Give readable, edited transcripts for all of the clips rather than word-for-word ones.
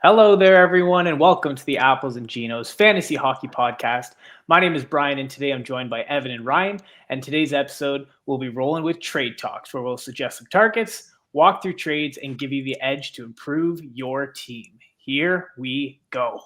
Hello there, everyone, and welcome to the Apples and Ginos Fantasy Hockey Podcast. My name is Brian, and today I'm joined by Evan and Ryan. And today's episode, we'll be rolling with trade talks, where we'll suggest some targets, walk through trades, and give you the edge to improve your team. Here we go.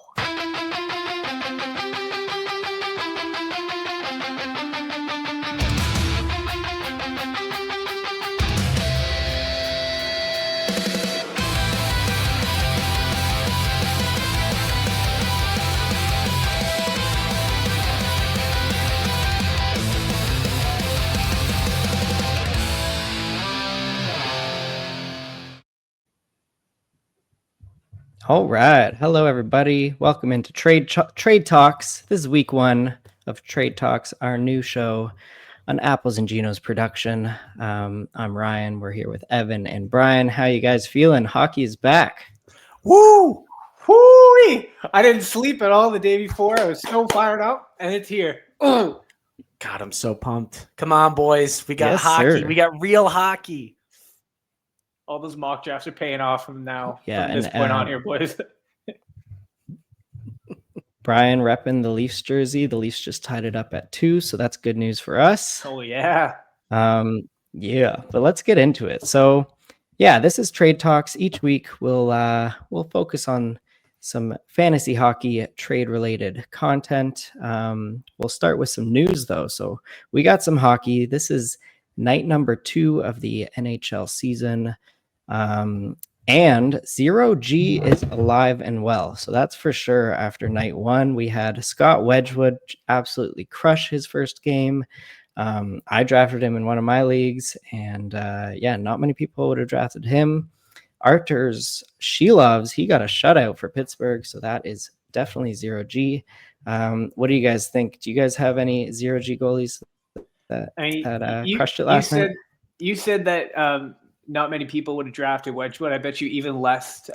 All right. Hello, everybody. Welcome into Trade Talks. This is week one of Trade Talks, our new show on Apples and Ginos production. I'm Ryan. We're here with Evan and Brian. How you guys feeling? Hockey is back. Woo! Woo! I didn't sleep at all the day before. I was so fired up, and it's here. God, I'm so pumped. Come on, boys. We got Yes, hockey. sir. We got real hockey. All those mock drafts are paying off from now. Yeah, from this point on here, boys. Brian repping the Leafs jersey. The Leafs just tied it up at 2, so that's good news for us. Oh, yeah. Yeah, but let's get into it. So, yeah, this is Trade Talks. Each week we'll focus on some fantasy hockey trade related content. We'll start with some news though. So we got some hockey. This is night number 2 of the NHL season. And 0G is alive and well. So that's for sure. After night 1, we had Scott Wedgwood absolutely crush his first game. I drafted him in one of my leagues, and not many people would have drafted him. Arturs Shilovs, he got a shutout for Pittsburgh, so that is definitely 0G. What do you guys think? Do you guys have any 0G goalies that crushed it last night? You said that not many people would have drafted Wedgwood. I bet you even less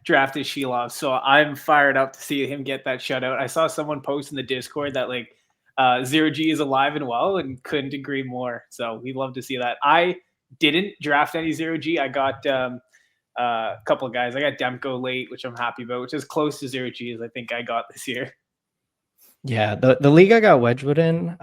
drafted Shilov. So I'm fired up to see him get that shutout. I saw someone post in the Discord that 0G is alive and well, and couldn't agree more. So we'd love to see that. I didn't draft any 0G. I got a couple of guys. I got Demko late, which I'm happy about, which is close to 0G as I think I got this year. Yeah, the league I got Wedgwood in,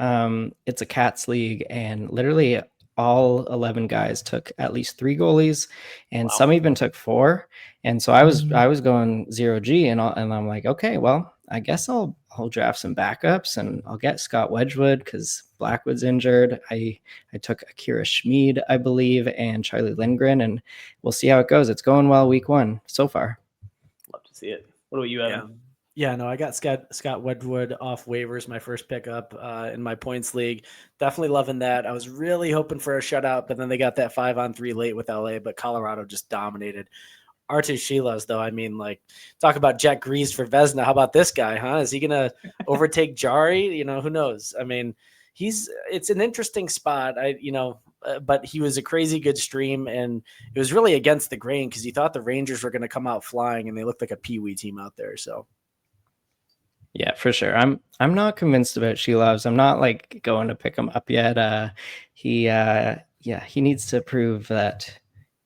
it's a Cats league, and literally all 11 guys took at least 3 goalies, and some even took 4. And so I was going 0G, and I'm like, okay, well, I guess I'll draft some backups, and I'll get Scott Wedgwood because Blackwood's injured. I took Akira Schmid, I believe, and Charlie Lindgren, and we'll see how it goes. It's going well week 1 so far. Love to see it. What about you, Evan? Yeah, no, I got Scott Wedgwood off waivers, my first pickup in my points league. Definitely loving that. I was really hoping for a shutout, but then they got that 5-on-3 late with LA, but Colorado just dominated. Arturs Shilovs, though, I mean, talk about Jack Grease for Vezina. How about this guy, huh? Is he going to overtake Jari? Who knows? I mean, it's an interesting spot. But he was a crazy good stream, and it was really against the grain because you thought the Rangers were going to come out flying, and they looked like a peewee team out there, so. Yeah, for sure. I'm not convinced about Shilovs. I'm not going to pick him up yet. He needs to prove that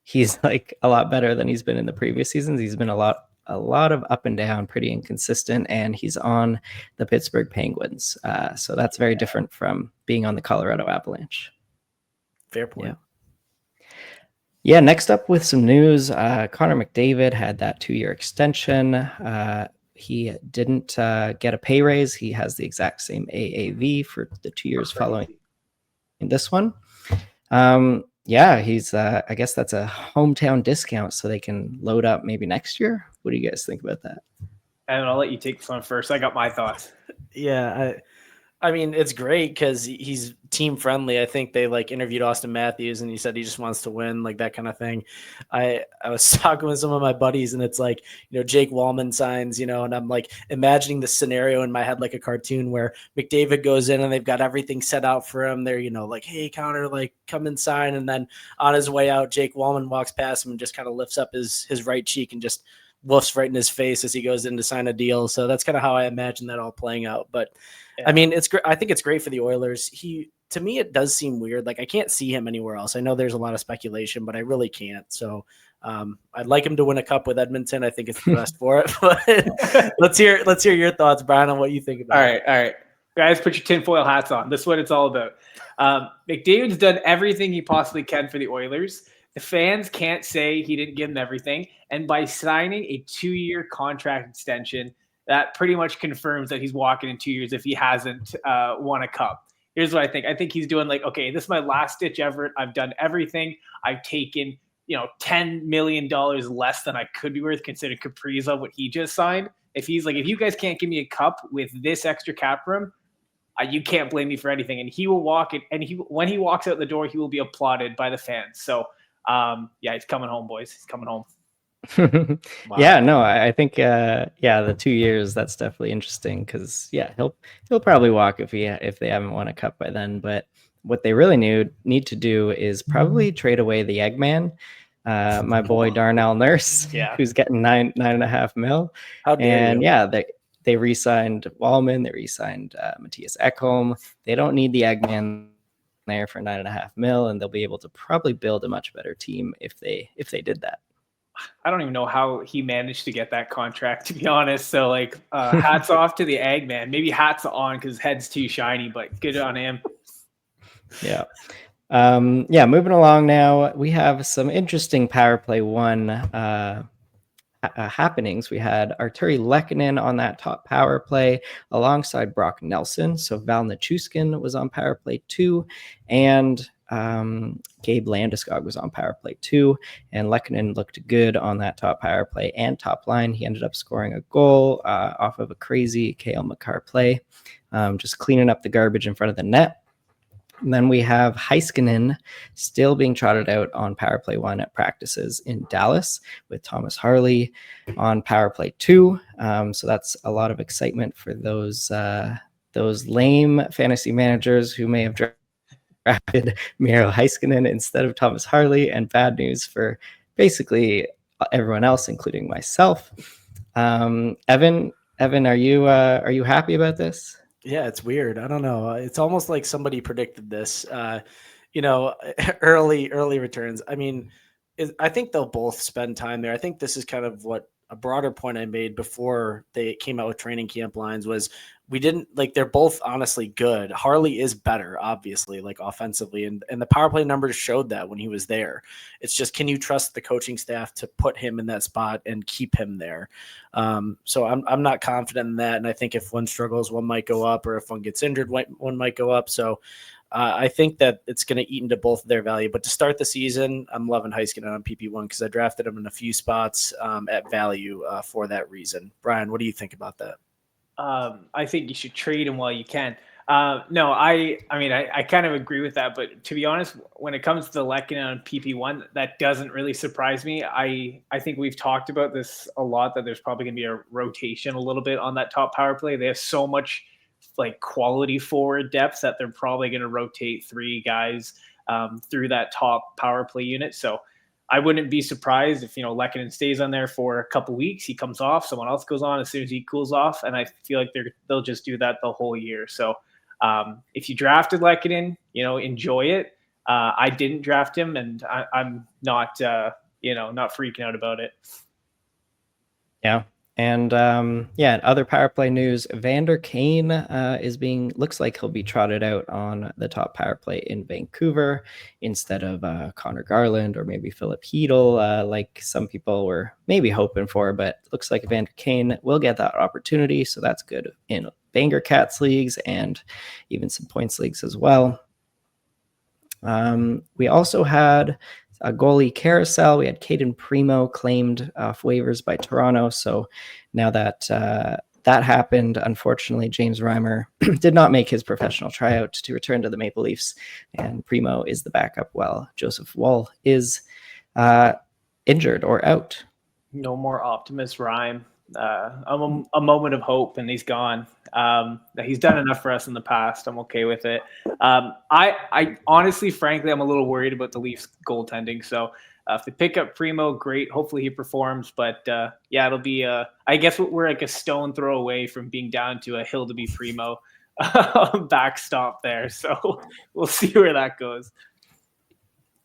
he's a lot better than he's been in the previous seasons. He's been a lot of up and down, pretty inconsistent, and he's on the Pittsburgh Penguins. So that's very different from being on the Colorado Avalanche. Fair point. Yeah, next up with some news, Connor McDavid had that 2-year extension. He didn't get a pay raise. He has the exact same AAV for the 2 years following this one. He's I guess that's a hometown discount, so they can load up maybe next year. What do you guys think about that? And I'll let you take this one first. I got my thoughts. Yeah, I mean, it's great because he's team friendly. I think they interviewed Austin Matthews, and he said he just wants to win, that kind of thing. I was talking with some of my buddies, and it's Jake Wallman signs, and I'm imagining the scenario in my head like a cartoon where McDavid goes in and they've got everything set out for him. They're hey Connor, come and sign, and then on his way out, Jake Wallman walks past him and just kind of lifts up his right cheek and just woofs right in his face as he goes in to sign a deal. So that's kind of how I imagine that all playing out. But I mean, it's great. I think it's great for the Oilers. To me, it does seem weird. I can't see him anywhere else. I know there's a lot of speculation, but I really can't. So I'd like him to win a cup with Edmonton. I think it's the best for it. But let's hear your thoughts, Brian, on what you think about it. All right. Guys, put your tinfoil hats on. This is what it's all about. McDavid's done everything he possibly can for the Oilers. The fans can't say he didn't give them everything. And by signing a 2-year contract extension, that pretty much confirms that he's walking in 2 years if he hasn't won a cup. Here's what I think. I think he's doing like, okay, this is my last ditch effort. I've done everything. I've taken, $10 million less than I could be worth considering Kaprizov, what he just signed. If he's like, if you guys can't give me a cup with this extra cap room, you can't blame me for anything. And he will walk it. And when he walks out the door, he will be applauded by the fans. So, he's coming home, boys. He's coming home. Wow. Yeah, no, I think, the 2 years, that's definitely interesting because, he'll probably walk if they haven't won a cup by then. But what they really need to do is probably trade away the Eggman, my boy Darnell Nurse, who's getting $9.5 million. How dare you? They re-signed Wallman, they re-signed Matthias Ekholm. They don't need the Eggman there for $9.5 million, and they'll be able to probably build a much better team if they did that. I don't even know how he managed to get that contract, to be honest. So, hats off to the Eggman. Maybe hats on because his head's too shiny, but good on him. Yeah. Moving along now, we have some interesting Power Play 1 happenings. We had Arturi Lehkonen on that top power play alongside Brock Nelson. So Val Nichushkin was on Power Play 2, and Gabe Landeskog was on Power Play 2, and Lehkonen looked good on that top power play and top line. He ended up scoring a goal off of a crazy Kale McCarr play, just cleaning up the garbage in front of the net. And then we have Heiskanen still being trotted out on Power Play 1 at practices in Dallas with Thomas Harley on Power Play 2. So that's a lot of excitement for those lame fantasy managers who may have drafted Miro Heiskanen instead of Thomas Harley, and bad news for basically everyone else, including myself. Evan, are you happy about this? Yeah, it's weird. I don't know. It's almost like somebody predicted this. Early returns. I mean, I think they'll both spend time there. I think this is kind of what a broader point I made before they came out with training camp lines was we didn't like, they're both honestly good. Harley is better, obviously, like offensively, and the power play numbers showed that when he was there. It's just, can you trust the coaching staff to put him in that spot and keep him there? So I'm not confident in that. And I think if one struggles, one might go up, or if one gets injured, one might go up. So I think that it's going to eat into both of their value. But to start the season, I'm loving Heiskanen on PP1 because I drafted him in a few spots at value for that reason. Brian, what do you think about that? I think you should trade him while you can. No, I mean, I kind of agree with that. But to be honest, when it comes to the Lehkonen on PP1, that doesn't really surprise me. I think we've talked about this a lot, that there's probably going to be a rotation a little bit on that top power play. They have so much quality forward depth that they're probably going to rotate 3 guys through that top power play unit. So I wouldn't be surprised if, Lehkonen stays on there for a couple weeks. He comes off, someone else goes on as soon as he cools off. And I feel like they'll just do that the whole year. So if you drafted Lehkonen, enjoy it. I didn't draft him, and I'm not, not freaking out about it. Yeah. And other power play news, Vander Kane looks like he'll be trotted out on the top power play in Vancouver instead of Connor Garland or maybe Philip Hedl, like some people were maybe hoping for, but it looks like Vander Kane will get that opportunity. So that's good in Banger Cats leagues and even some points leagues as well. We also had a goalie carousel. We had Caden Primo claimed off waivers by Toronto. So now that that happened, unfortunately, James Reimer did not make his professional tryout to return to the Maple Leafs, and Primo is the backup while Joseph Woll is injured or out. No more Optimus Rhyme. A moment of hope, and he's gone. He's done enough for us in the past. I'm okay with it. I honestly, frankly, I'm a little worried about the Leafs goaltending. So if they pick up Primo, great. Hopefully he performs. But it'll be I guess we're like a stone throw away from being down to a hill to be Primo backstop there. So we'll see where that goes.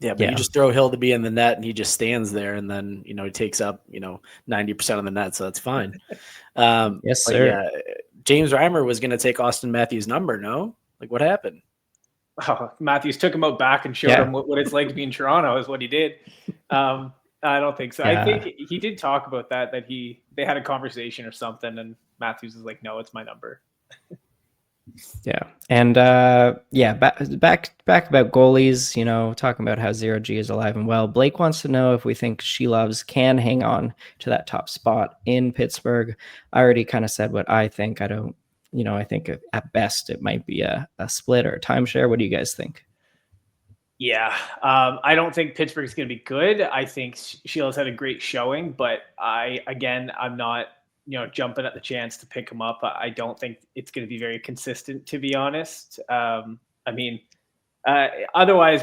Yeah, but you just throw Hill to be in the net and he just stands there and then, he takes up, 90% of the net. So that's fine. Yes, sir. Yeah, James Reimer was going to take Austin Matthews' number. No, like what happened? Oh, Matthews took him out back and showed him what it's like to be in Toronto is what he did. I don't think so. Yeah. I think he did talk about that they had a conversation or something, and Matthews was like, "No, it's my number." Yeah. And back about goalies, talking about how 0G is alive and well. Blake wants to know if we think Shelovs can hang on to that top spot in Pittsburgh. I already kind of said what I think. I don't, I think at best it might be a split or a timeshare. What do you guys think? Yeah. I don't think Pittsburgh's going to be good. I think Shelovs had a great showing, but I'm not jumping at the chance to pick him up. I don't think it's going to be very consistent, to be honest. Otherwise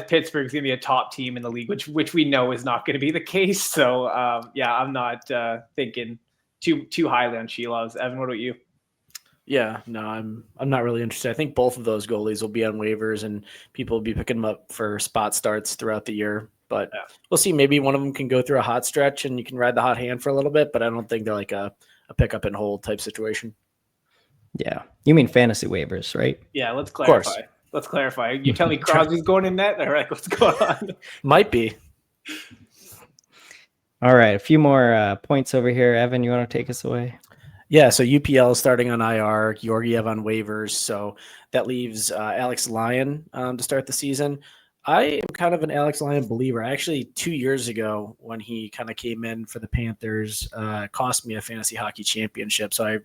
Pittsburgh's going to be a top team in the league, which we know is not going to be the case. So I'm not thinking too highly on Shelovs. Evan, what about you? Yeah, no, I'm not really interested. I think both of those goalies will be on waivers and people will be picking them up for spot starts throughout the year. But we'll see. Maybe one of them can go through a hot stretch and you can ride the hot hand for a little bit, but I don't think they're like a pick up and hold type situation. Yeah. You mean fantasy waivers, right? Yeah, let's clarify. You tell me Crosby's going in net? All right, what's going on? Might be. All right, a few more points over here. Evan, you want to take us away? Yeah, so UPL starting on IR, Georgiev on waivers. So that leaves Alex Lyon to start the season. I am kind of an Alex Lyon believer. Actually, 2 years ago when he kind of came in for the Panthers, cost me a fantasy hockey championship. So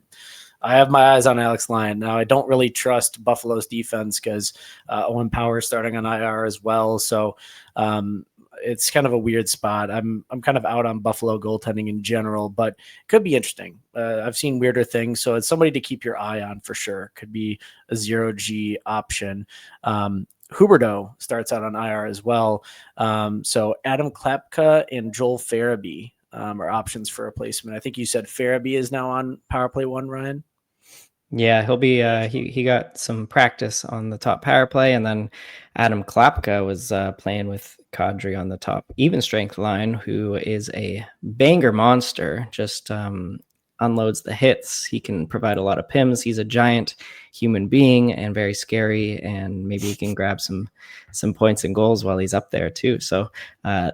I have my eyes on Alex Lyon. Now, I don't really trust Buffalo's defense because Owen Power is starting on IR as well. So it's kind of a weird spot. I'm kind of out on Buffalo goaltending in general, but it could be interesting. I've seen weirder things, so it's somebody to keep your eye on for sure. Could be a 0G option. Huberdeau starts out on IR as well. So Adam Klapka and Joel Farabee are options for replacement. I think you said Farabee is now on power play 1, Ryan. Yeah, he'll be. He got some practice on the top power play, and then Adam Klapka was playing with Kadri on the top even strength line, who is a banger monster. Just unloads the hits. He can provide a lot of PIMs. He's a giant human being and very scary, and maybe he can grab some points and goals while he's up there too. So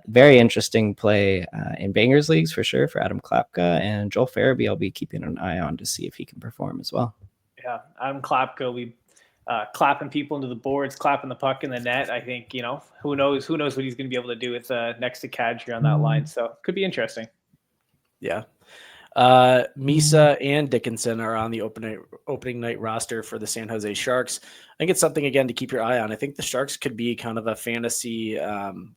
very interesting play in bangers leagues for sure for Adam Klapka, and Joel Farabee I'll be keeping an eye on to see if he can perform as well. Yeah, Adam Klapka, we clapping people into the boards, clapping the puck in the net. I think, who knows what he's going to be able to do with next to Kadri on that line. So could be interesting. Yeah. Misa and Dickinson are on the opening night roster for the San Jose Sharks. I think it's something again to keep your eye on. I think the Sharks could be kind of a fantasy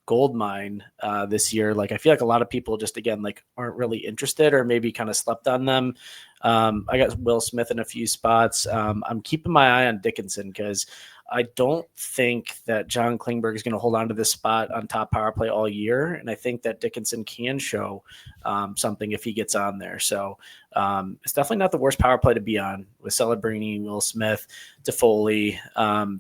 gold mine this year. Like I feel like a lot of people just again like aren't really interested or maybe kind of slept on them. I got Will Smith in a few spots. I'm keeping my eye on Dickinson because I don't think that John Klingberg is going to hold on to this spot on top power play all year. And I think that Dickinson can show something if he gets on there. So it's definitely not the worst power play to be on with Celebrini, Will Smith, Toffoli.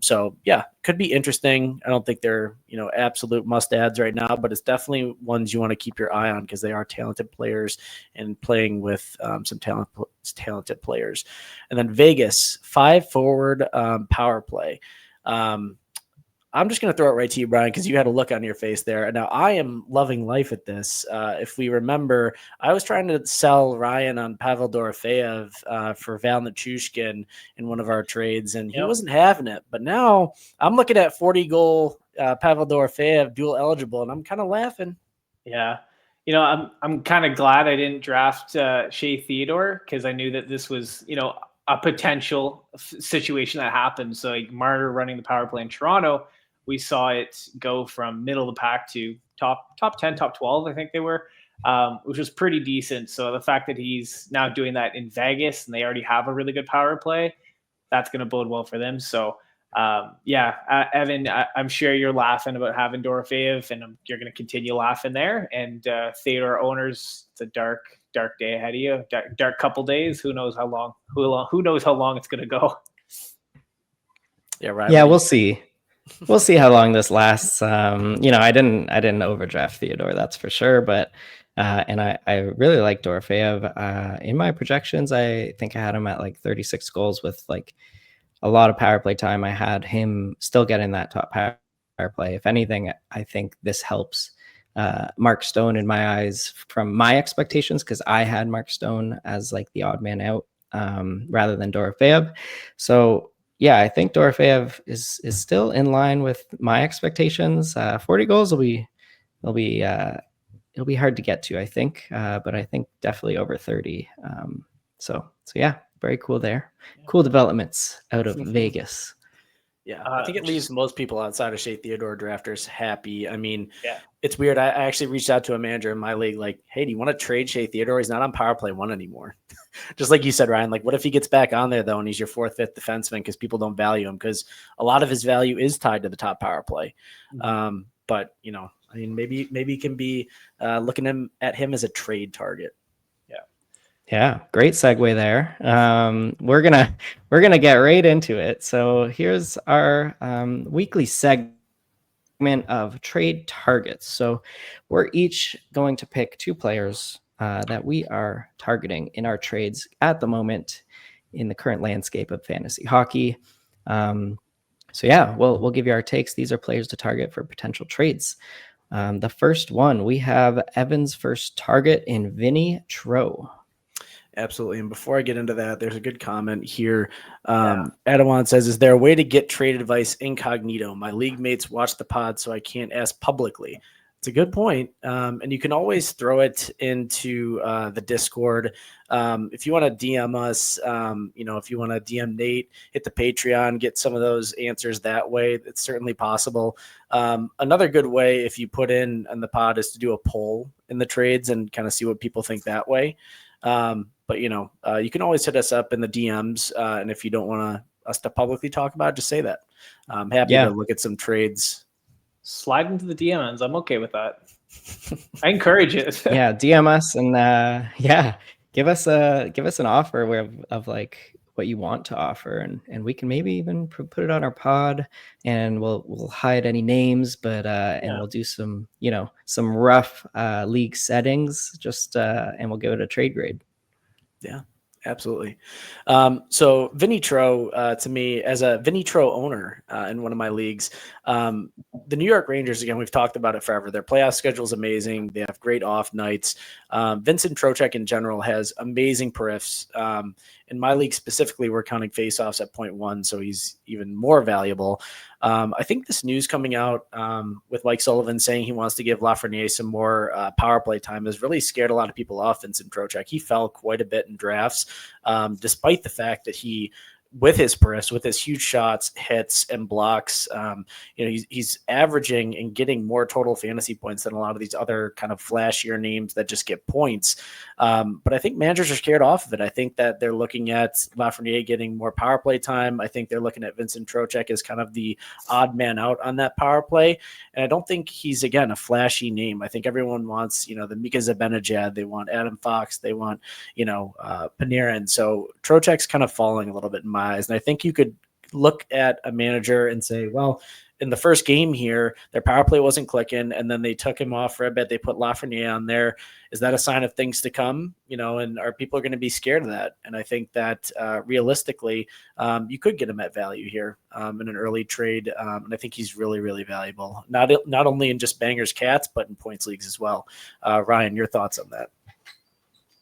So yeah, could be interesting. I don't think they're, absolute must adds right now, but it's definitely ones you want to keep your eye on because they are talented players and playing with some talented players. And then Vegas 5 forward power play. I'm just going to throw it right to you, Brian, because you had a look on your face there. Now, I am loving life at this. If we remember, I was trying to sell Ryan on Pavel Dorofeyev for Val Nichushkin in one of our trades, and he wasn't having it. But now I'm looking at 40-goal Pavel Dorofeyev dual eligible, and I'm kind of laughing. Yeah. I'm kind of glad I didn't draft Shea Theodore because I knew that this was, a potential situation that happened. So like Marner running the power play in Toronto, we saw it go from middle of the pack to top 10, top 12, I think they were, which was pretty decent. So the fact that he's now doing that in Vegas and they already have a really good power play, that's going to bode well for them. So Evan, I'm sure you're laughing about having Dorofeyev and you're going to continue laughing there. And Theodore owners, it's a dark day ahead of you, dark couple days. Who knows how long it's going to go. Yeah, right. Yeah, we'll see. We'll see how long this lasts. I didn't overdraft Theodore, that's for sure. But and I really like Dorofeyev. In my projections, I think I had him at like 36 goals with like a lot of power play time. I had him still getting that top power play. If anything, I think this helps Mark Stone in my eyes from my expectations, because I had Mark Stone as like the odd man out rather than Dorofeyev. So yeah, I think Dorofeyev is still in line with my expectations. 40 goals will be it'll be hard to get to, I think, but I think definitely over 30. So yeah, very cool there. Cool developments out of Vegas. Yeah, I think it leaves most people outside of Shea Theodore drafters happy. I mean, it's weird. I actually reached out to a manager in my league, like, hey, do you want to trade Shea Theodore? He's not on power play 1 anymore. Just like you said, Ryan, like, what if he gets back on there, though, and he's your 4th, 5th defenseman because people don't value him, because a lot of his value is tied to the top power play. But, I mean, maybe he can be looking at him as a trade target. Yeah, great segue there. We're gonna get right into it. So here's our weekly segment of trade targets. So we're each going to pick 2 players that we are targeting in our trades at the moment in the current landscape of fantasy hockey. So yeah, we'll give you our takes. These are players to target for potential trades. The first one, we have Evan's first target in Vinny Tro. Absolutely. And before I get into that, there's a good comment here. Adawan says, is there a way to get trade advice incognito? My league mates watch the pod, so I can't ask publicly. It's a good point. And you can always throw it into the Discord. If you want to DM us, if you want to DM Nate, hit the Patreon, get some of those answers that way. It's certainly possible. Another good way, if you put in on the pod, is to do a poll in the trades and kind of see what people think that way. But you can always hit us up in the DMs, and if you don't want us to publicly talk about it, just say that. I'm happy to look at some trades. Slide into the DMs. I'm okay with that. I encourage it. Yeah, DM us and give us an offer of like what you want to offer, and we can maybe even put it on our pod, and we'll hide any names, but and we'll do some some rough league settings, just and we'll give it a trade grade. Yeah, absolutely. So Vinny Tro, to me, as a Vinny Tro owner in one of my leagues, the New York Rangers, again, we've talked about it forever. Their playoff schedule is amazing. They have great off nights. Vincent Trocheck in general has amazing periffs. In my league specifically, we're counting faceoffs at 0.1, so he's even more valuable. I think this news coming out with Mike Sullivan saying he wants to give Lafreniere some more power play time has really scared a lot of people off Vincent Trocheck. He fell quite a bit in drafts, despite the fact that he, with his periffs, with his huge shots, hits, and blocks, he's averaging and getting more total fantasy points than a lot of these other kind of flashier names that just get points. But I think managers are scared off of it. I think that they're looking at Lafreniere getting more power play time. I think they're looking at Vincent Trocheck as kind of the odd man out on that power play. And I don't think he's, again, a flashy name. I think everyone wants, the Mika Zibanejad. They want Adam Fox. They want, Panarin. So Trocheck's kind of falling a little bit in my eyes. And I think you could look at a manager and say, well, in the first game here, their power play wasn't clicking, and then they took him off for a bit. They put Lafreniere on there. Is that a sign of things to come? And are people going to be scared of that? And I think that realistically, you could get him at value here in an early trade. And I think he's really, really valuable, not only in just bangers cats, but in points leagues as well. Ryan, your thoughts on that?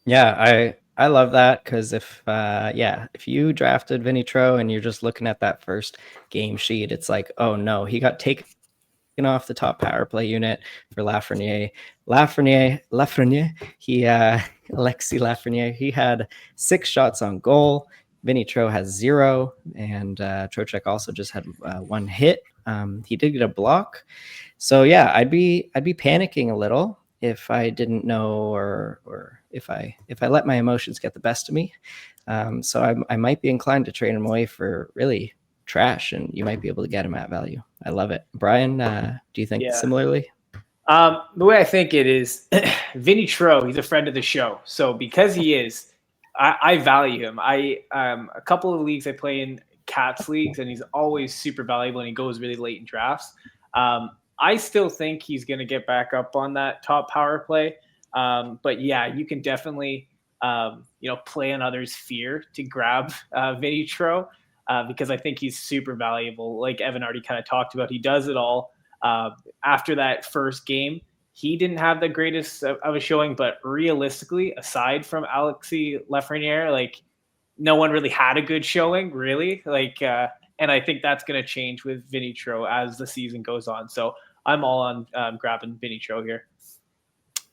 Yeah, I love that, because if you drafted Vinny Tro and you're just looking at that first game sheet, it's like, oh no, he got taken off the top power play unit for Lafreniere. Alexis Lafreniere, he had 6 shots on goal. Vinny Tro has 0, and Trocheck also just had 1 hit. He did get a block. So yeah, I'd be panicking a little if I didn't know, or if I let my emotions get the best of me. So I might be inclined to trade him away for really trash, and you might be able to get him at value. I love it. Brian, do you think similarly? The way I think it is, Vinny Tro, he's a friend of the show. So because he is, I value him. A couple of leagues I play in Cats leagues, and he's always super valuable, and he goes really late in drafts. I still think he's going to get back up on that top power play. But yeah, you can definitely, play on others' fear to grab Vinny Tro, because I think he's super valuable. Like Evan already kind of talked about, he does it all. After that first game, he didn't have the greatest of a showing, but realistically, aside from Alexis Lafreniere, like no one really had a good showing, really. And I think that's going to change with Vinny Tro as the season goes on. So I'm all on grabbing Vinny Tro here.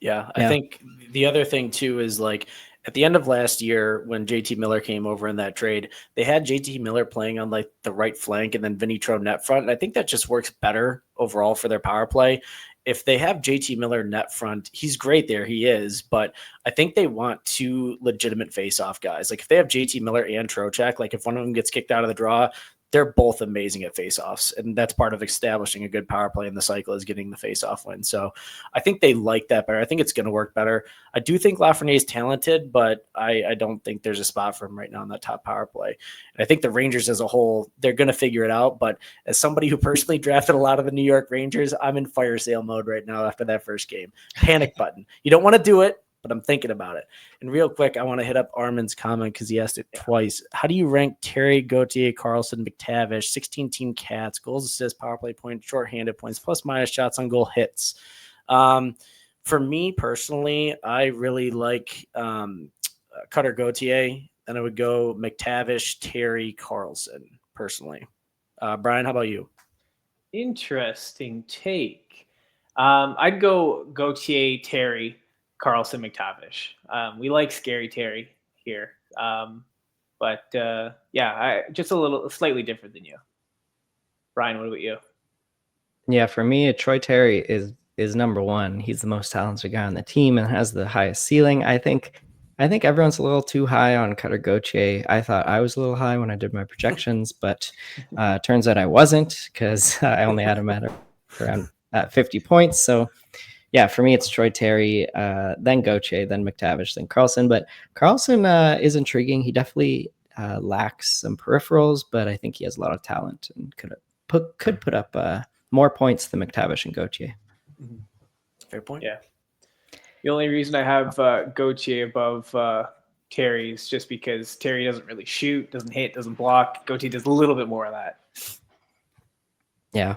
Yeah, I think the other thing too is like at the end of last year when JT Miller came over in that trade, they had JT Miller playing on like the right flank and then Vinny Tro net front. And I think that just works better overall for their power play. If they have JT Miller net front, he's great there. He is, but I think they want two legitimate face-off guys. Like if they have JT Miller and Trocheck, like if one of them gets kicked out of the draw, they're both amazing at face-offs. And that's part of establishing a good power play in the cycle is getting the face-off win. So I think they like that better. I think it's going to work better. I do think Lafreniere is talented, but I don't think there's a spot for him right now in that top power play. And I think the Rangers as a whole, they're going to figure it out. But as somebody who personally drafted a lot of the New York Rangers, I'm in fire sale mode right now after that first game. Panic button. You don't want to do it, but I'm thinking about it. And real quick, I want to hit up Armin's comment because he asked it twice. How do you rank Terry, Gauthier, Carlson, McTavish, 16-team Cats, goals, assists, power play points, shorthanded points, plus minus shots on goal hits? For me personally, I really like Cutter Gauthier. Then I would go McTavish, Terry, Carlson personally. Brian, how about you? Interesting take. I'd go Gauthier, Terry, Carlson, McTavish. We like Scary Terry here. But just slightly different than you. Brian, what about you? Yeah, for me, Troy Terry is number one. He's the most talented guy on the team and has the highest ceiling. I think everyone's a little too high on Cutter Gauthier. I thought I was a little high when I did my projections, but turns out I wasn't because I only had him at around 50 points. So yeah, for me, it's Troy Terry, then Gauthier, then McTavish, then Carlson. But Carlson is intriguing. He definitely lacks some peripherals, but I think he has a lot of talent and could put up more points than McTavish and Gauthier. Fair point. Yeah. The only reason I have Gauthier above Terry is just because Terry doesn't really shoot, doesn't hit, doesn't block. Gauthier does a little bit more of that. Yeah.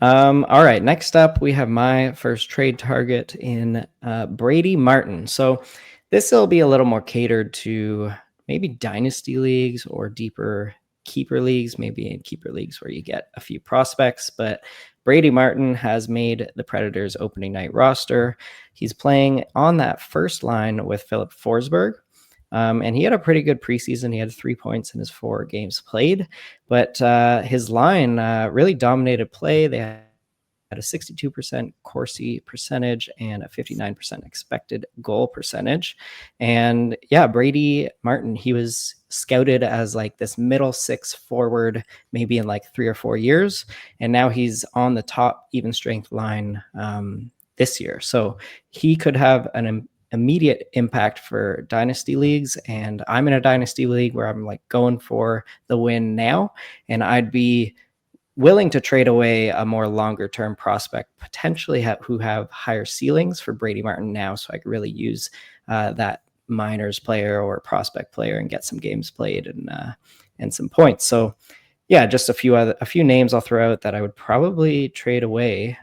All right. Next up, we have my first trade target in Brady Martin. So this will be a little more catered to maybe dynasty leagues or deeper keeper leagues, maybe in keeper leagues where you get a few prospects. But Brady Martin has made the Predators opening night roster. He's playing on that first line with Philip Forsberg. And he had a pretty good preseason. He had 3 points in his 4 games played, but his line really dominated play. They had a 62% Corsi percentage and a 59% expected goal percentage. And yeah, Brady Martin, he was scouted as like this middle 6 forward, maybe in like 3 or 4 years. And now he's on the top even strength line this year. So he could have an immediate impact for dynasty leagues. And I'm in a dynasty league where I'm like going for the win now. And I'd be willing to trade away a more longer term prospect, potentially who have higher ceilings for Brady Martin now. So I could really use that minors player or prospect player and get some games played and some points. So yeah, just a few names I'll throw out that I would probably trade away.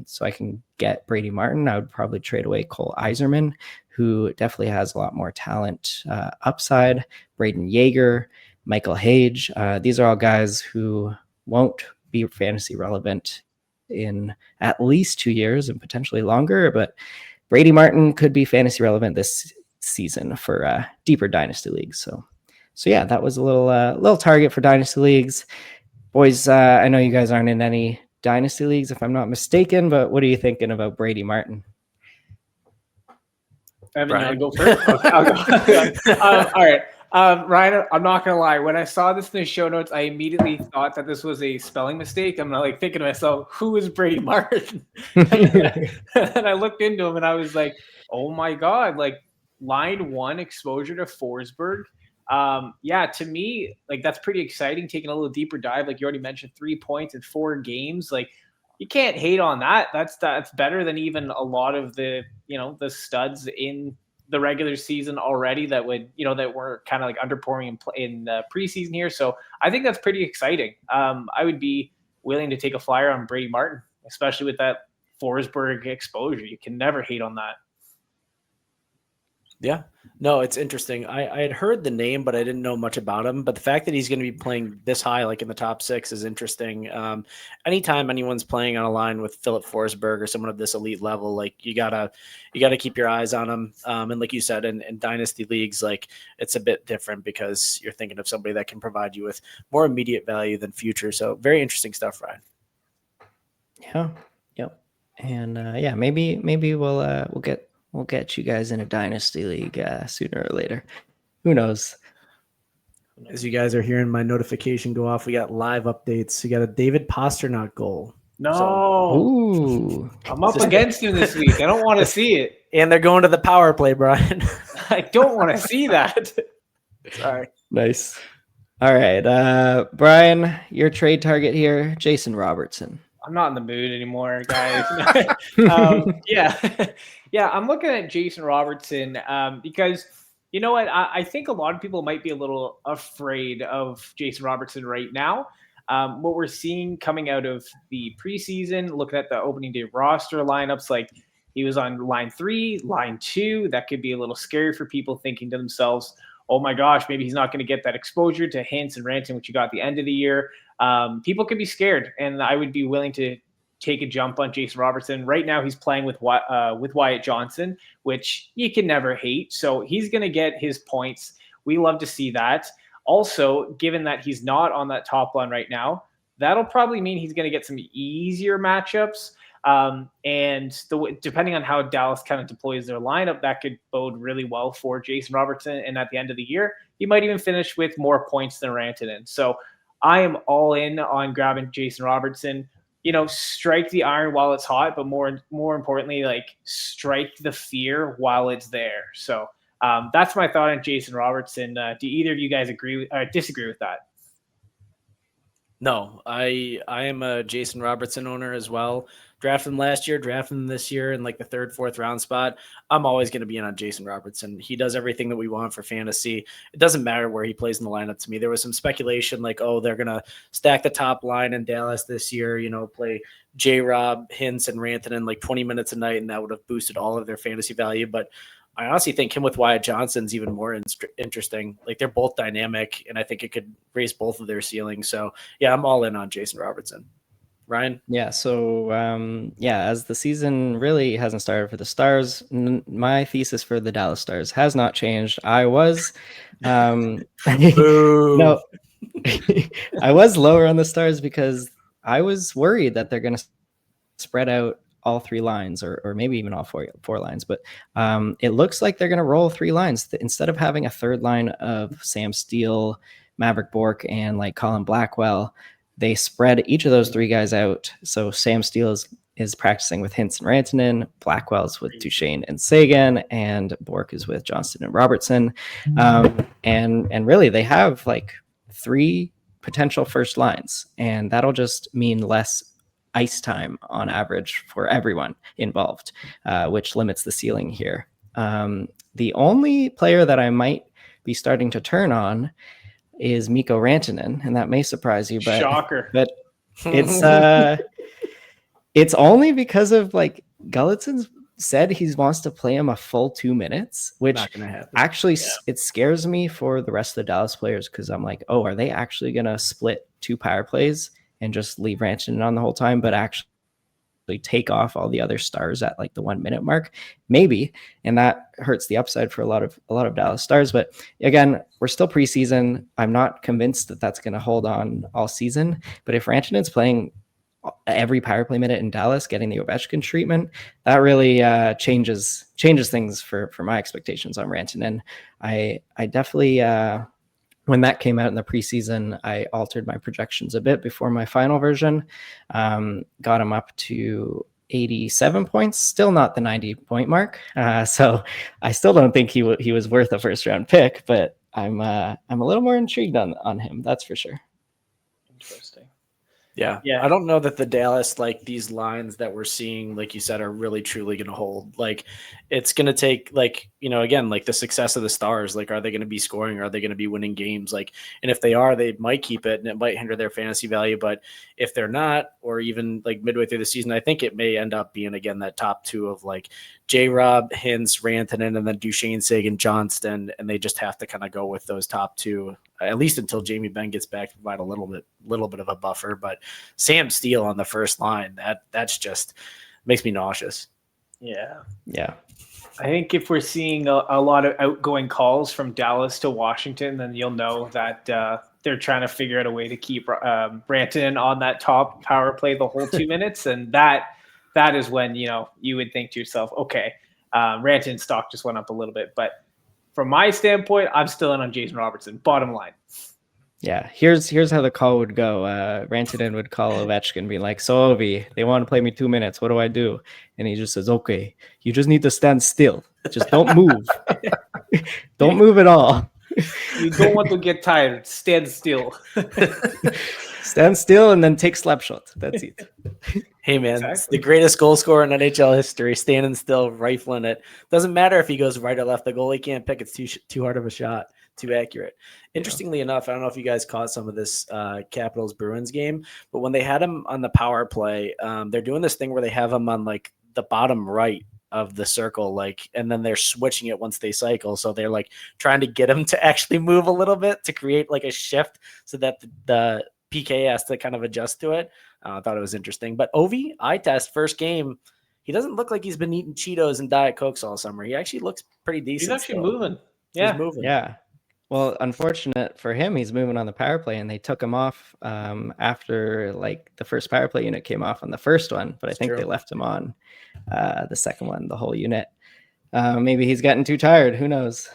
So I can get Brady Martin. I would probably trade away Cole Yzerman, who definitely has a lot more talent upside. Braden Yeager, Michael Hage. These are all guys who won't be fantasy relevant in at least 2 years and potentially longer. But Brady Martin could be fantasy relevant this season for deeper dynasty leagues. So yeah, that was a little target for dynasty leagues. Boys, I know you guys aren't in any dynasty leagues, if I'm not mistaken, but what are you thinking about Brady Martin? Evan, you want to go first? Okay, I'll go. All right. Ryan, I'm not going to lie. When I saw this in the show notes, I immediately thought that this was a spelling mistake. I'm like thinking to myself, who is Brady Martin? And I looked into him and I was like, oh my God, like line 1 exposure to Forsberg. Yeah, to me, like that's pretty exciting. Taking a little deeper dive, like you already mentioned, 3 points in 4 games. Like you can't hate on that. That's better than even a lot of the the studs in the regular season already that would that were kind of like underperforming in the preseason here. So I think that's pretty exciting. I would be willing to take a flyer on Brady Martin, especially with that Forsberg exposure. You can never hate on that. Yeah, no, it's interesting. I had heard the name, but I didn't know much about him. But the fact that he's going to be playing this high, like in the top 6, is interesting. Anytime anyone's playing on a line with Philip Forsberg or someone of this elite level, like you gotta keep your eyes on him. And like you said, in dynasty leagues, like it's a bit different because you're thinking of somebody that can provide you with more immediate value than future. So very interesting stuff, Ryan. Yeah. Yep. And yeah, maybe we'll get you guys in a dynasty league sooner or later. Who knows? As you guys are hearing my notification go off, we got live updates. We got a David Pasternak goal. No, Ooh, I'm up against him this week. I don't want to see it. And they're going to the power play, Brian. I don't want to see that. Sorry. Nice. All right, Brian, your trade target here, Jason Robertson. I'm not in the mood anymore, guys. Yeah, I'm looking at Jason Robertson because you know what? I think a lot of people might be a little afraid of Jason Robertson right now. What we're seeing coming out of the preseason, looking at the opening day roster lineups, like he was on line 3, line 2. That could be a little scary for people thinking to themselves, oh my gosh, maybe he's not going to get that exposure to Hintz and Rantanen, which you got at the end of the year. People could be scared, and I would be willing to take a jump on Jason Robertson. Right now, he's playing with Wyatt Johnson, which you can never hate. So he's going to get his points. We love to see that. Also, given that he's not on that top line right now, that'll probably mean he's going to get some easier matchups. Depending on how Dallas kind of deploys their lineup, that could bode really well for Jason Robertson. And at the end of the year, he might even finish with more points than Rantanen. So I am all in on grabbing Jason Robertson. Strike the iron while it's hot, but more importantly, like strike the fear while it's there. So that's my thought on Jason Robertson. Do either of you guys disagree with that? No, I am a Jason Robertson owner as well. Drafted him last year, drafted him this year in like the 3rd, 4th round spot. I'm always going to be in on Jason Robertson. He does everything that we want for fantasy. It doesn't matter where he plays in the lineup to me. There was some speculation like, oh, they're going to stack the top line in Dallas this year, play J-Rob, Hintz, and Rantanen like 20 minutes a night, and that would have boosted all of their fantasy value. But I honestly think him with Wyatt Johnson's even more interesting. Like they're both dynamic, and I think it could raise both of their ceilings. So yeah, I'm all in on Jason Robertson. Ryan? Yeah. So as the season really hasn't started for the Stars, my thesis for the Dallas Stars has not changed. I was no, I was lower on the Stars because I was worried that they're going to spread out all 3 lines or maybe even all four lines. But it looks like they're going to roll 3 lines instead of having a 3rd line of Sam Steele, Maverick Bourque, and like Colin Blackwell. They spread each of those 3 guys out. So Sam Steele is practicing with Hintz and Rantanen, Blackwell's with Duchesne and Sagan, and Bourque is with Johnston and Robertson. And really they have like 3 potential first lines, and that'll just mean less ice time on average for everyone involved, which limits the ceiling here. The only player that I might be starting to turn on is Mikko Rantanen, and that may surprise you, but shocker. But it's only because of like Gulletson said he wants to play him a full 2 minutes, which actually it scares me for the rest of the Dallas players because I'm like, oh, are they actually gonna split 2 power plays and just leave Rantanen on the whole time, but actually take off all the other stars at like the 1 minute mark? Maybe. And that hurts the upside for a lot of Dallas Stars. But again, we're still preseason. I'm not convinced that that's going to hold on all season. But if Rantanen's playing every power play minute in Dallas, getting the Ovechkin treatment, that really changes things for my expectations on Rantanen. I definitely when that came out in the preseason, I altered my projections a bit before my final version, got him up to 87 points, still not the 90 point mark. So I still don't think he was worth a 1st round pick, but I'm a little more intrigued on him. That's for sure. Interesting. Yeah. Yeah. I don't know that the Dallas, like these lines that we're seeing, like you said, are really truly going to hold. Like it's going to take like, again, like the success of the Stars, like, are they going to be scoring? Are they going to be winning games? Like, and if they are, they might keep it and it might hinder their fantasy value. But if they're not, or even like midway through the season, I think it may end up being, again, that top two of like J-Rob, Hintz, Rantanen, and then Duchesne, Sagan, Johnston. And they just have to kind of go with those top two, at least until Jamie Benn gets back to provide a little bit of a buffer. But Sam Steele on the first line, that's just makes me nauseous. Yeah. Yeah. I think if we're seeing a lot of outgoing calls from Dallas to Washington, then you'll know that they're trying to figure out a way to keep Rantanen on that top power play the whole 2 minutes. And that is when, you would think to yourself, okay, Rantanen's stock just went up a little bit. But from my standpoint, I'm still in on Jason Robertson, bottom line. Yeah, here's how the call would go. Rantanen would call Ovechkin, being like, "So Ovi, they want to play me 2 minutes. What do I do?" And he just says, "Okay, you just need to stand still. Just don't move. Don't move at all. You don't want to get tired. Stand still." Stand still and then take slap shots. That's it." Hey man, Exactly. It's the greatest goal scorer in NHL history, standing still, rifling it. Doesn't matter if he goes right or left. The goalie can't pick. It's too hard of a shot, too accurate. Interestingly enough, I don't know if you guys caught some of this Capitals Bruins game, but when they had him on the power play, they're doing this thing where they have him on like the bottom right of the circle, like, and then they're switching it once they cycle. So they're like trying to get him to actually move a little bit to create like a shift so that the PK has to kind of adjust to it. I thought it was interesting. But Ovi, eye test, first game, he doesn't look like he's been eating Cheetos and Diet Cokes all summer. He actually looks pretty decent. He's actually still. moving. Yeah. He's moving. Yeah. Well, unfortunate for him, he's moving on the power play, and they took him off after like the first power play unit came off on the first one, but I think they left him on the second one, the whole unit. Maybe he's getting too tired. Who knows?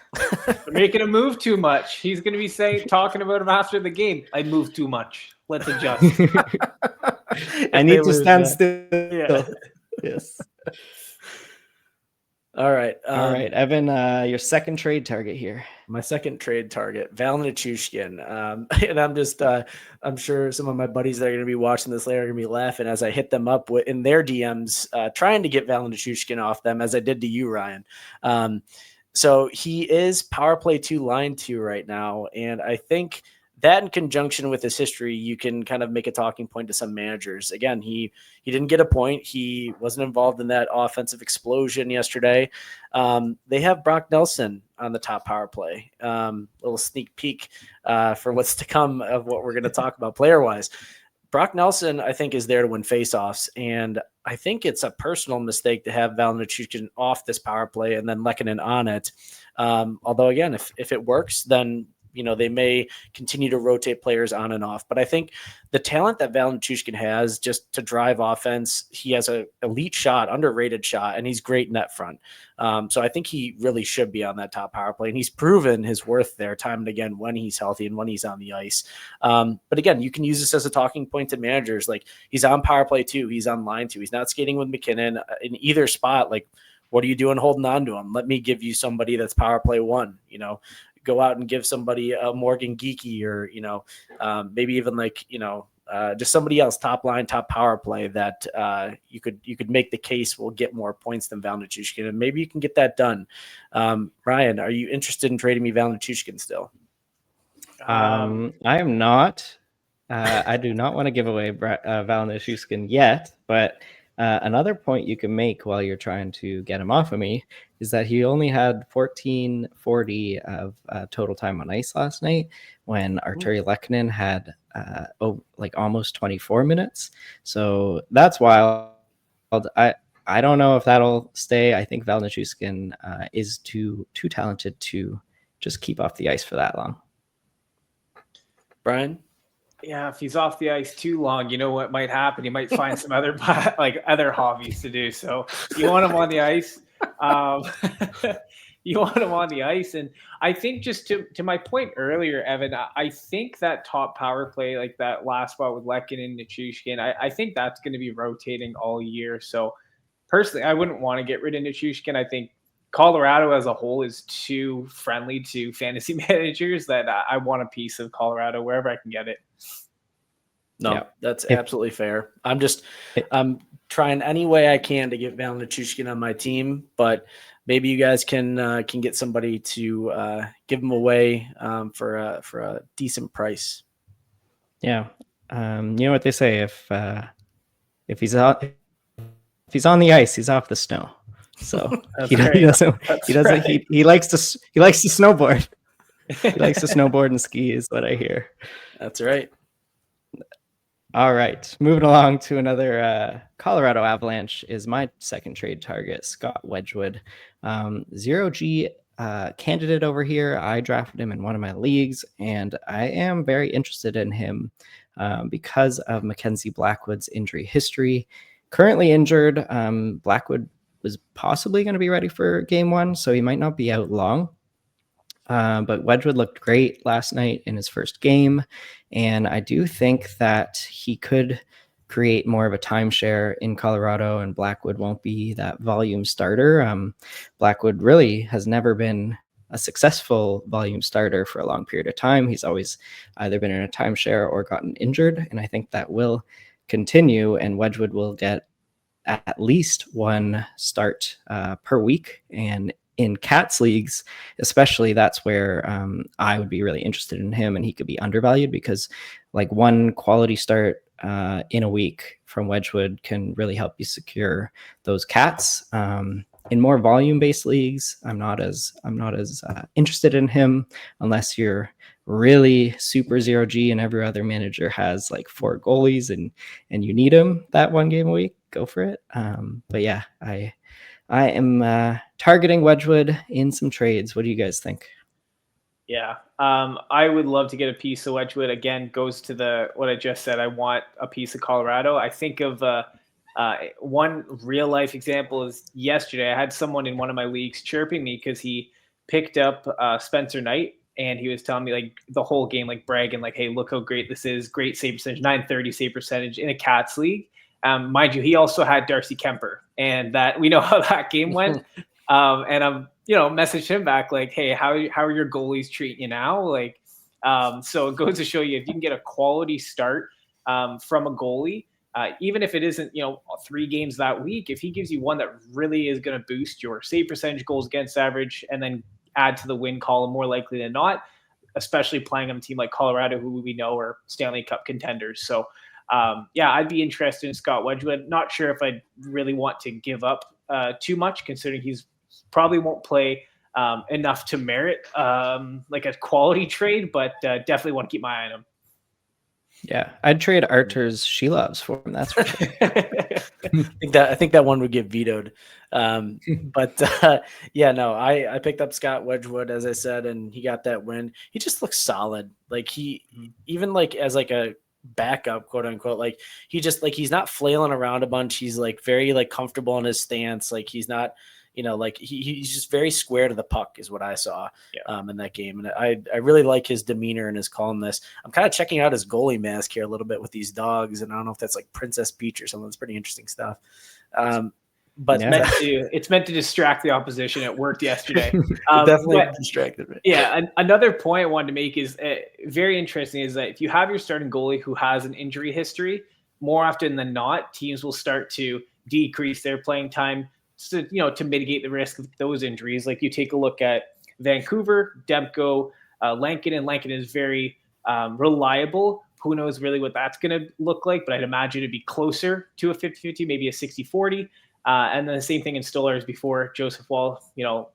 They're making him move too much. He's going to be talking about him after the game. I move too much. Let's adjust. I need to stand still. Yeah. Yes. All right. All right, Evan, your second trade target here. My second trade target, Val Nichushkin. And I'm just, I'm sure some of my buddies that are going to be watching this later are going to be laughing as I hit them up in their DMs, trying to get Val Nichushkin off them, as I did to you, Ryan. So he is power play 2, line 2 right now. And I think that in conjunction with his history, you can kind of make a talking point to some managers. Again, he didn't get a point. He wasn't involved in that offensive explosion yesterday. They have Brock Nelson on the top power play. Little sneak peek for what's to come of what we're going to talk about player-wise. Brock Nelson, I think, is there to win faceoffs, and I think it's a personal mistake to have Val Nichushkin off this power play and then Lehkonen on it. Although, again, if it works, then they may continue to rotate players on and off. But I think the talent that Val Nichushkin has just to drive offense, he has an elite shot, underrated shot, and he's great net front. So I think he really should be on that top power play. And he's proven his worth there time and again when he's healthy and when he's on the ice. But again, you can use this as a talking point to managers. Like, he's on power play 2. He's on line 2. He's not skating with McKinnon in either spot. Like, what are you doing holding on to him? Let me give you somebody that's power play 1, go out and give somebody a Morgan Geeky or, maybe even like, just somebody else, top line, top power play that you could make the case will get more points than Val Nichushkin, and maybe you can get that done. Ryan, are you interested in trading me Val Nichushkin still? I am not. I do not want to give away Val Nichushkin yet, but another point you can make while you're trying to get him off of me is that he only had 1440 of total time on ice last night when Arturi Lehkonen had almost 24 minutes. So that's wild. I don't know if that'll stay. I think Val Nichushkin is too talented to just keep off the ice for that long. Brian? Yeah, if he's off the ice too long, you know what might happen? He might find some other hobbies to do. So you want him on the ice. You want him on the ice. And I think just to my point earlier, Evan, I think that top power play, like that last spot with Lehkonen and Nichushkin, I think that's going to be rotating all year. So personally, I wouldn't want to get rid of Nichushkin. I think Colorado as a whole is too friendly to fantasy managers that I want a piece of Colorado wherever I can get it. No, that's absolutely fair. I'm trying any way I can to get Valentin Chushkin on my team, but maybe you guys can get somebody to give him away for a decent price. Yeah, you know what they say: if he's on the ice, he's off the snow. So he doesn't. He likes to snowboard. He likes to snowboard and ski, is what I hear. That's right. All right, moving along to another Colorado Avalanche is my second trade target, Scott Wedgwood. 0G candidate over here. I drafted him in one of my leagues, and I am very interested in him because of Mackenzie Blackwood's injury history. Currently injured, Blackwood was possibly going to be ready for game one, so he might not be out long. But Wedgwood looked great last night in his first game, and I do think that he could create more of a timeshare in Colorado, and Blackwood won't be that volume starter. Blackwood really has never been a successful volume starter for a long period of time. He's always either been in a timeshare or gotten injured, and I think that will continue, and Wedgwood will get at least one start per week. And in Cats leagues, especially, that's where I would be really interested in him, and he could be undervalued because like one quality start in a week from Wedgwood can really help you secure those Cats. In more volume-based leagues, I'm not as interested in him unless you're really super 0G and every other manager has like 4 goalies and you need him that one game a week. Go for it. But yeah, I am targeting Wedgwood in some trades. What do you guys think? Yeah, I would love to get a piece of Wedgwood. Again, goes to what I just said. I want a piece of Colorado. I think of one real life example is yesterday. I had someone in one of my leagues chirping me because he picked up Spencer Knight, and he was telling me like the whole game, like bragging, like, "Hey, look how great this is! Great save percentage, 930 save percentage in a Cats league." Mind you, he also had Darcy Kemper, and that we know how that game went. And I'm, messaged him back like, "Hey, how are your goalies treating you now?" Like, so it goes to show you if you can get a quality start from a goalie, even if it isn't 3 games that week, if he gives you one that really is going to boost your save percentage, goals against average, and then add to the win column more likely than not, especially playing on a team like Colorado, who we know are Stanley Cup contenders. So. I'd be interested in Scott Wedgwood. Not sure if I'd really want to give up too much, considering he's probably won't play enough to merit like a quality trade, but definitely want to keep my eye on him. Yeah, I'd trade Artur's Shelovs for him. That's for sure. I think that one would get vetoed. But I picked up Scott Wedgwood, as I said, and he got that win. He just looks solid. Like he even like as like a backup, quote unquote, like he just like he's not flailing around a bunch. He's like very like comfortable in his stance. Like he's not, like he's just very square to the puck is what I saw in that game. And I really like his demeanor and his calmness. I'm kind of checking out his goalie mask here a little bit with these dogs, and I don't know if that's like Princess Peach or something. It's pretty interesting stuff. But it's meant to distract the opposition. It worked yesterday. Definitely distracted me. Yeah, another point I wanted to make is very interesting is that if you have your starting goalie who has an injury history, more often than not, teams will start to decrease their playing time to mitigate the risk of those injuries. Like you take a look at Vancouver, Demko, Lankin, and Lankin is very reliable. Who knows really what that's going to look like, but I'd imagine it'd be closer to a 50-50, maybe a 60-40. And then the same thing in Stolarz before Joseph Wall,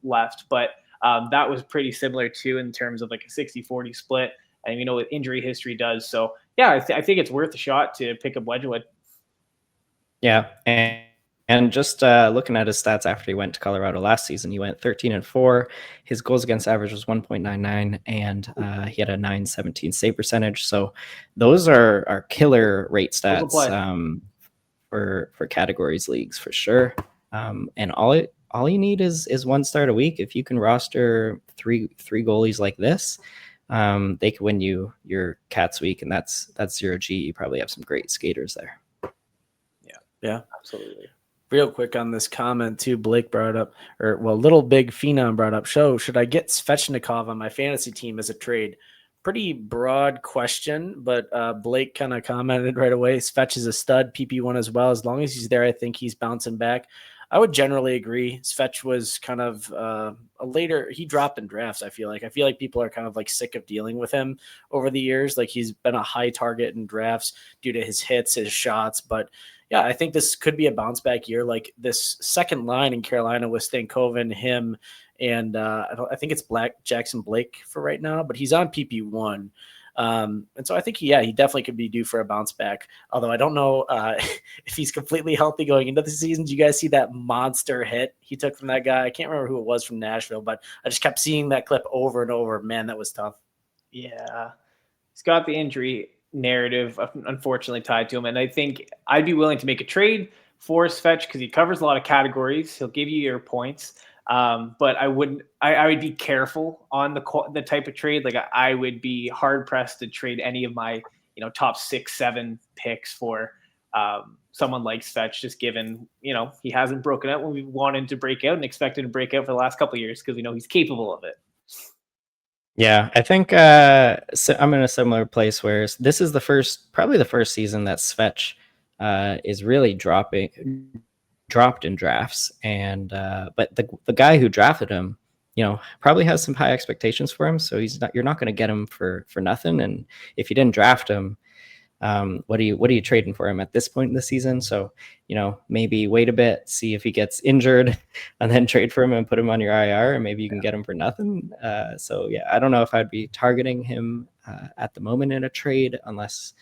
left. But that was pretty similar too in terms of like a 60-40 split. And what injury history does. So yeah, I think it's worth a shot to pick up Wedgwood. Yeah, and just looking at his stats after he went to Colorado last season, he went 13-4. His goals against average was 1.99, and he had a 917 save percentage. So those are killer rate stats. For categories leagues for sure. And all you need is one start a week. If you can roster three goalies like this, they can win you your Cats week, and that's 0G. You probably have some great skaters there. Yeah, absolutely. Real quick on this comment too, Blake brought up, Little Big Phenom brought up, should I get Svechnikov on my fantasy team as a trade? Pretty broad question, but Blake kind of commented right away. Svech is a stud, PP1 as well. As long as he's there, I think he's bouncing back. I would generally agree. Svech was kind of he dropped in drafts, I feel like people are kind of like sick of dealing with him over the years. Like he's been a high target in drafts due to his hits, his shots, but yeah, I think this could be a bounce back year. Like this second line in Carolina with Stankoven, him, and I think it's Jackson Blake for right now, but he's on PP1. And so I think, he definitely could be due for a bounce back. Although I don't know if he's completely healthy going into the season. Do you guys see that monster hit he took from that guy? I can't remember who it was from Nashville, but I just kept seeing that clip over and over. Man, that was tough. Yeah. He's got the injury narrative unfortunately tied to him. And I think I'd be willing to make a trade for Svech because he covers a lot of categories. He'll give you your points. But I would be careful on the type of trade. Like I would be hard pressed to trade any of my, top 6-7 picks for, someone like Svech, just given, he hasn't broken out when we wanted to break out and expected to break out for the last couple of years because we know he's capable of it. Yeah, I think so I'm in a similar place where this is probably the first season that Svech is really dropped in drafts, and but the guy who drafted him, probably has some high expectations for him. So you're not going to get him for nothing. And if you didn't draft him, what are you trading for him at this point in the season? So maybe wait a bit, see if he gets injured, and then trade for him and put him on your IR, and maybe you can get him for nothing. So yeah, I don't know if I'd be targeting him at the moment in a trade unless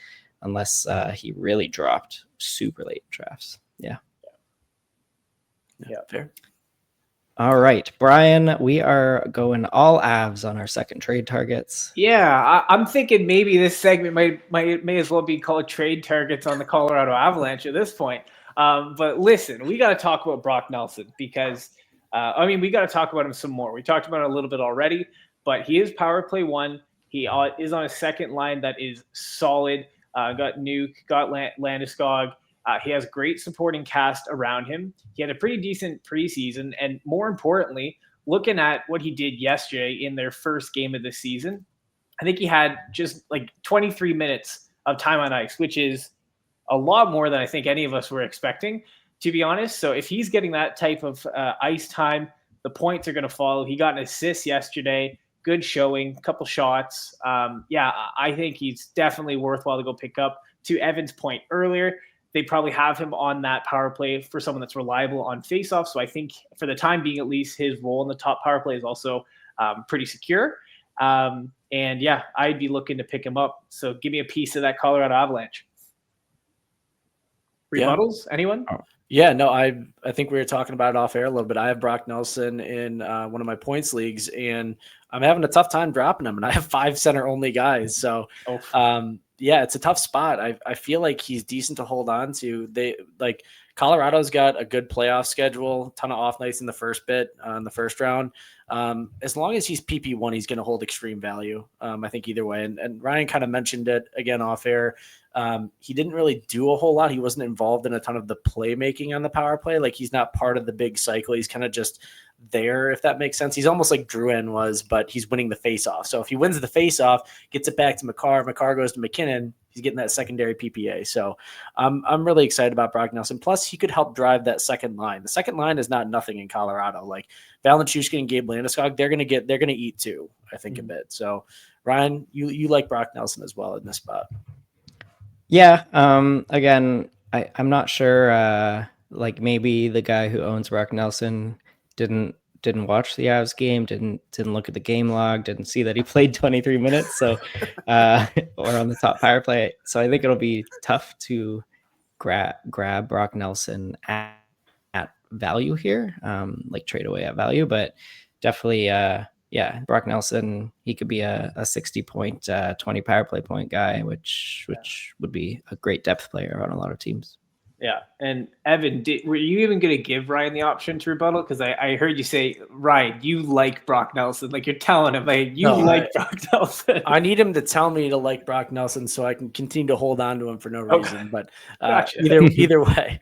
he really dropped super late in drafts. Yeah, fair. All right, Brian, we are going all Avs on our second trade targets. Yeah, I'm thinking maybe this segment may as well be called trade targets on the Colorado Avalanche at this point. But listen, we got to talk about Brock Nelson because, we got to talk about him some more. We talked about it a little bit already, but he is power play one. He is on a second line that is solid. Got Nuke, got Landeskog. He has great supporting cast around him. He had a pretty decent preseason. And more importantly, looking at what he did yesterday in their first game of the season, I think he had just like 23 minutes of time on ice, which is a lot more than I think any of us were expecting, to be honest. So if he's getting that type of ice time, the points are going to follow. He got an assist yesterday, good showing, couple shots. I think he's definitely worthwhile to go pick up. To Evan's point earlier, they probably have him on that power play for someone that's reliable on faceoff. So I think for the time being, at least his role in the top power play is also pretty secure. I'd be looking to pick him up. So give me a piece of that Colorado Avalanche. Rebuttals? Anyone? Yeah, no, I think we were talking about it off air a little bit. I have Brock Nelson in one of my points leagues, and I'm having a tough time dropping him. And I have 5 center only guys. So, it's a tough spot. I feel like he's decent to hold on to. Colorado's got a good playoff schedule, ton of off nights in the first round. As long as he's PP1, he's going to hold extreme value. I think either way. And Ryan kind of mentioned it again off air. He didn't really do a whole lot. He wasn't involved in a ton of the playmaking on the power play. Like he's not part of the big cycle. He's kind of just there, if that makes sense. He's almost like Drouin was, but he's winning the face-off. So if he wins the face-off, gets it back to Makar goes to McKinnon, he's getting that secondary PPA. So I'm really excited about Brock Nelson. Plus, he could help drive that second line. The second line is not nothing in Colorado. Like Valenchushkin and Gabe Landeskog, they're gonna eat too, I think, a bit. So Ryan, you like Brock Nelson as well in this spot. Yeah. Again, I'm not sure. Maybe the guy who owns Brock Nelson didn't watch the Avs game, didn't look at the game log, didn't see that he played 23 minutes. So, or on the top power play. So I think it'll be tough to grab Brock Nelson at value here, trade away at value, but definitely, Brock Nelson, he could be a 60-point, 20 power play point guy, which would be a great depth player on a lot of teams. Yeah. And Evan, were you even going to give Ryan the option to rebuttal? Because I heard you say, Ryan, you like Brock Nelson. Like you're telling him, like Brock Nelson. I need him to tell me to like Brock Nelson so I can continue to hold on to him for no reason. But gotcha. either way.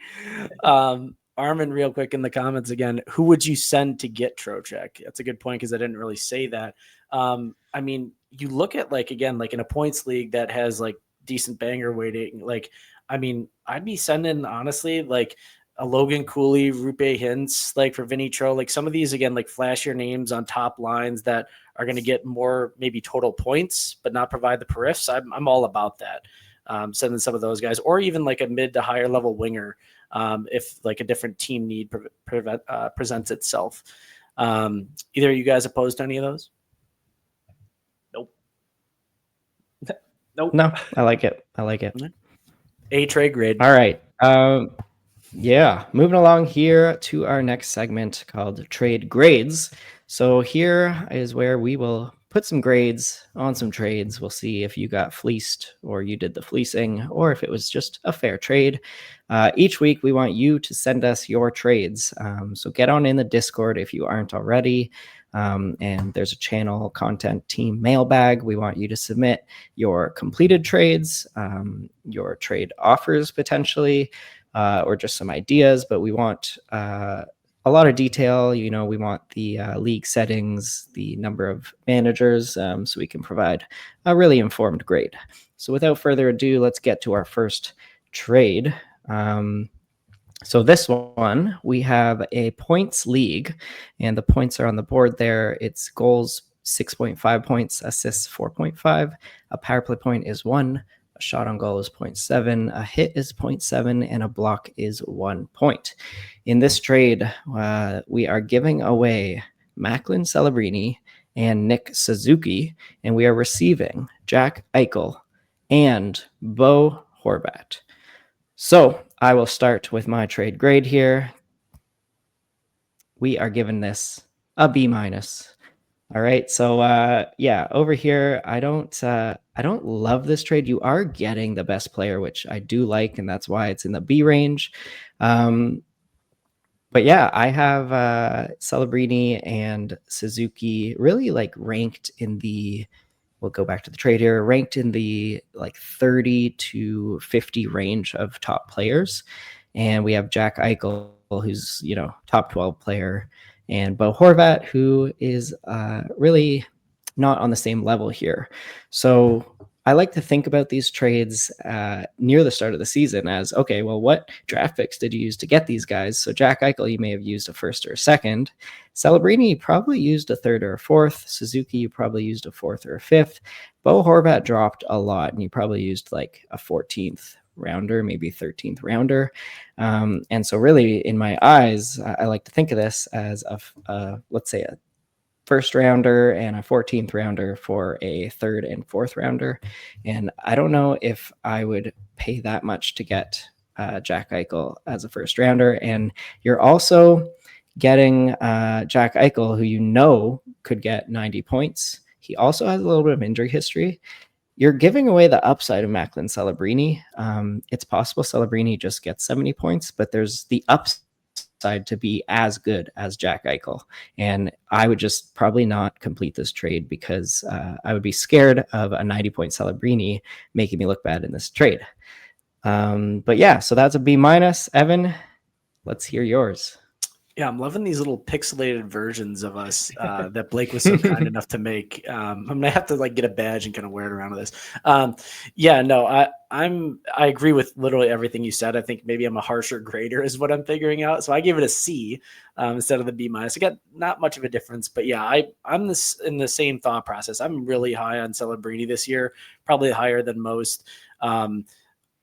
Armin, real quick in the comments again, who would you send to get Trocheck? That's a good point because I didn't really say that. I mean, you look at like, again, like in a points league that has like decent banger weighting, like, I mean, I'd be sending honestly like a Logan Cooley, Rupe Hintz, like for Vinny Tro, like some of these again, like flashier names on top lines that are going to get more maybe total points, but not provide the periffs. I'm all about that. Sending some of those guys, or even like a mid to higher level winger, if like a different team need presents itself. Either of you guys opposed to any of those? Nope. Nope. No, I like it. A trade grade. All right. Yeah, moving along here to our next segment called Trade Grades. So here is where we will put some grades on some trades. We'll see if you got fleeced or you did the fleecing or if it was just a fair trade. Each week, we want you to send us your trades. So get on in the Discord if you aren't already. And there's a channel content team mailbag. We want you to submit your completed trades, your trade offers potentially, or just some ideas, but we want a lot of detail. You know, we want the league settings, the number of managers, so we can provide a really informed grade. So without further ado, let's get to our first trade. So this one, we have a points league, and the points are on the board there. It's goals 6.5 points, assists 4.5, a power play point is 1, a shot on goal is 0.7, a hit is 0.7, and a block is 1 point. In this trade, we are giving away Macklin Celebrini and Nick Suzuki, and we are receiving Jack Eichel and Bo Horvat. So I will start with my trade grade here. We are giving this a B-. All right, so yeah, over here, I don't love this trade. You are getting the best player, which I do like, and that's why it's in the B range. But yeah, I have Celebrini and Suzuki really like ranked in the. We'll go back to the trade here. Ranked in the like 30 to 50 range of top players, and we have Jack Eichel, who's top 12 player, and Bo Horvat, who is really not on the same level here. So I like to think about these trades near the start of the season as, okay, well, what draft picks did you use to get these guys? So Jack Eichel, you may have used a first or a second. Celebrini, you probably used a third or a fourth. Suzuki, you probably used a fourth or a fifth. Bo Horvat dropped a lot, and you probably used like a 14th rounder, maybe 13th rounder. And so really, in my eyes, I like to think of this as let's say a first rounder and a 14th rounder for a third and fourth rounder. And I don't know if I would pay that much to get Jack Eichel as a first rounder. And you're also getting Jack Eichel, who could get 90 points. He also has a little bit of injury history. You're giving away the upside of Macklin Celebrini. It's possible Celebrini just gets 70 points, but there's the upside to be as good as Jack Eichel. And I would just probably not complete this trade because I would be scared of a 90-point Celebrini making me look bad in this trade. But yeah, so that's a B-. Evan, let's hear yours. Yeah, I'm loving these little pixelated versions of us that Blake was so kind enough to make. I'm gonna have to like get a badge and kind of wear it around with this. Yeah, no, I agree with literally everything you said. I think maybe I'm a harsher grader is what I'm figuring out. So I gave it a C instead of the B-. I got not much of a difference, but yeah, I'm in the same thought process. I'm really high on Celebrini this year, probably higher than most.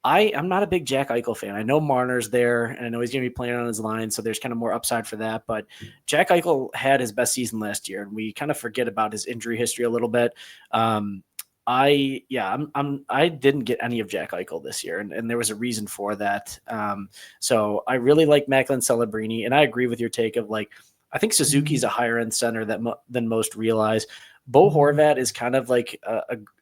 I'm not a big Jack Eichel fan. I know Marner's there, and I know he's going to be playing on his line, so there's kind of more upside for that. But Jack Eichel had his best season last year, and we kind of forget about his injury history a little bit. I didn't get any of Jack Eichel this year, and there was a reason for that. So I really like Macklin Celebrini, and I agree with your take of like I think Suzuki's a higher end center than most realize. Bo Horvat is kind of like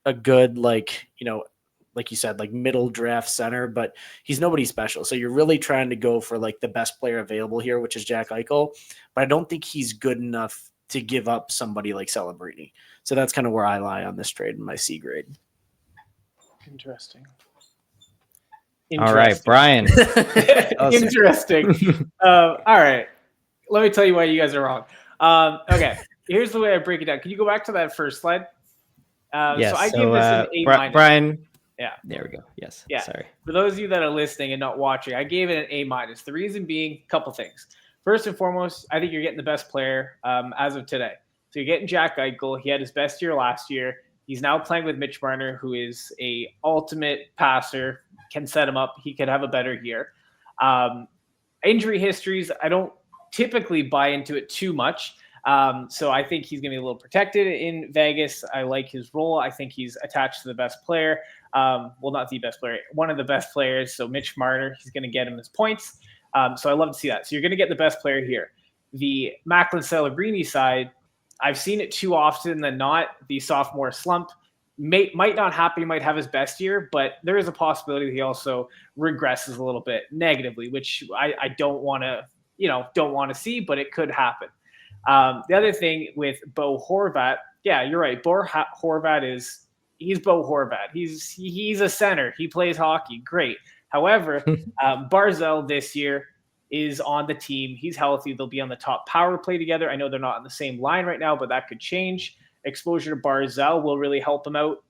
a good like you said, like middle draft center, but he's nobody special. So you're really trying to go for like the best player available here, which is Jack Eichel. But I don't think he's good enough to give up somebody like Celebrini. So that's kind of where I lie on this trade in my C grade. Interesting. All right, Brian. Interesting. All right. Let me tell you why you guys are wrong. Okay. Here's the way I break it down. Can you go back to that first slide? Yes. So I give this an A minus. Brian. Yeah. There we go. Yes. Yeah. Sorry. For those of you that are listening and not watching, I gave it an A minus. The reason being a couple things. First and foremost, I think you're getting the best player as of today. So you're getting Jack Eichel. He had his best year last year. He's now playing with Mitch Marner, who is a ultimate passer, can set him up. He could have a better year. Injury histories, I don't typically buy into it too much. So I think he's going to be a little protected in Vegas. I like his role. I think he's attached to the best player. Well, not the best player, one of the best players. So Mitch Marner, he's going to get him his points. So I love to see that. So you're going to get the best player here. The Macklin Celebrini side, I've seen it too often than not. The sophomore slump might not happen. He might have his best year, but there is a possibility that he also regresses a little bit negatively, which I don't want to see, but it could happen. The other thing with Bo Horvat, yeah, you're right. Bo Horvat he's Bo Horvat. He's a center. He plays hockey. Great. However, Barzal this year is on the team. He's healthy. They'll be on the top power play together. I know they're not on the same line right now, but that could change. Exposure to Barzal will really help them out.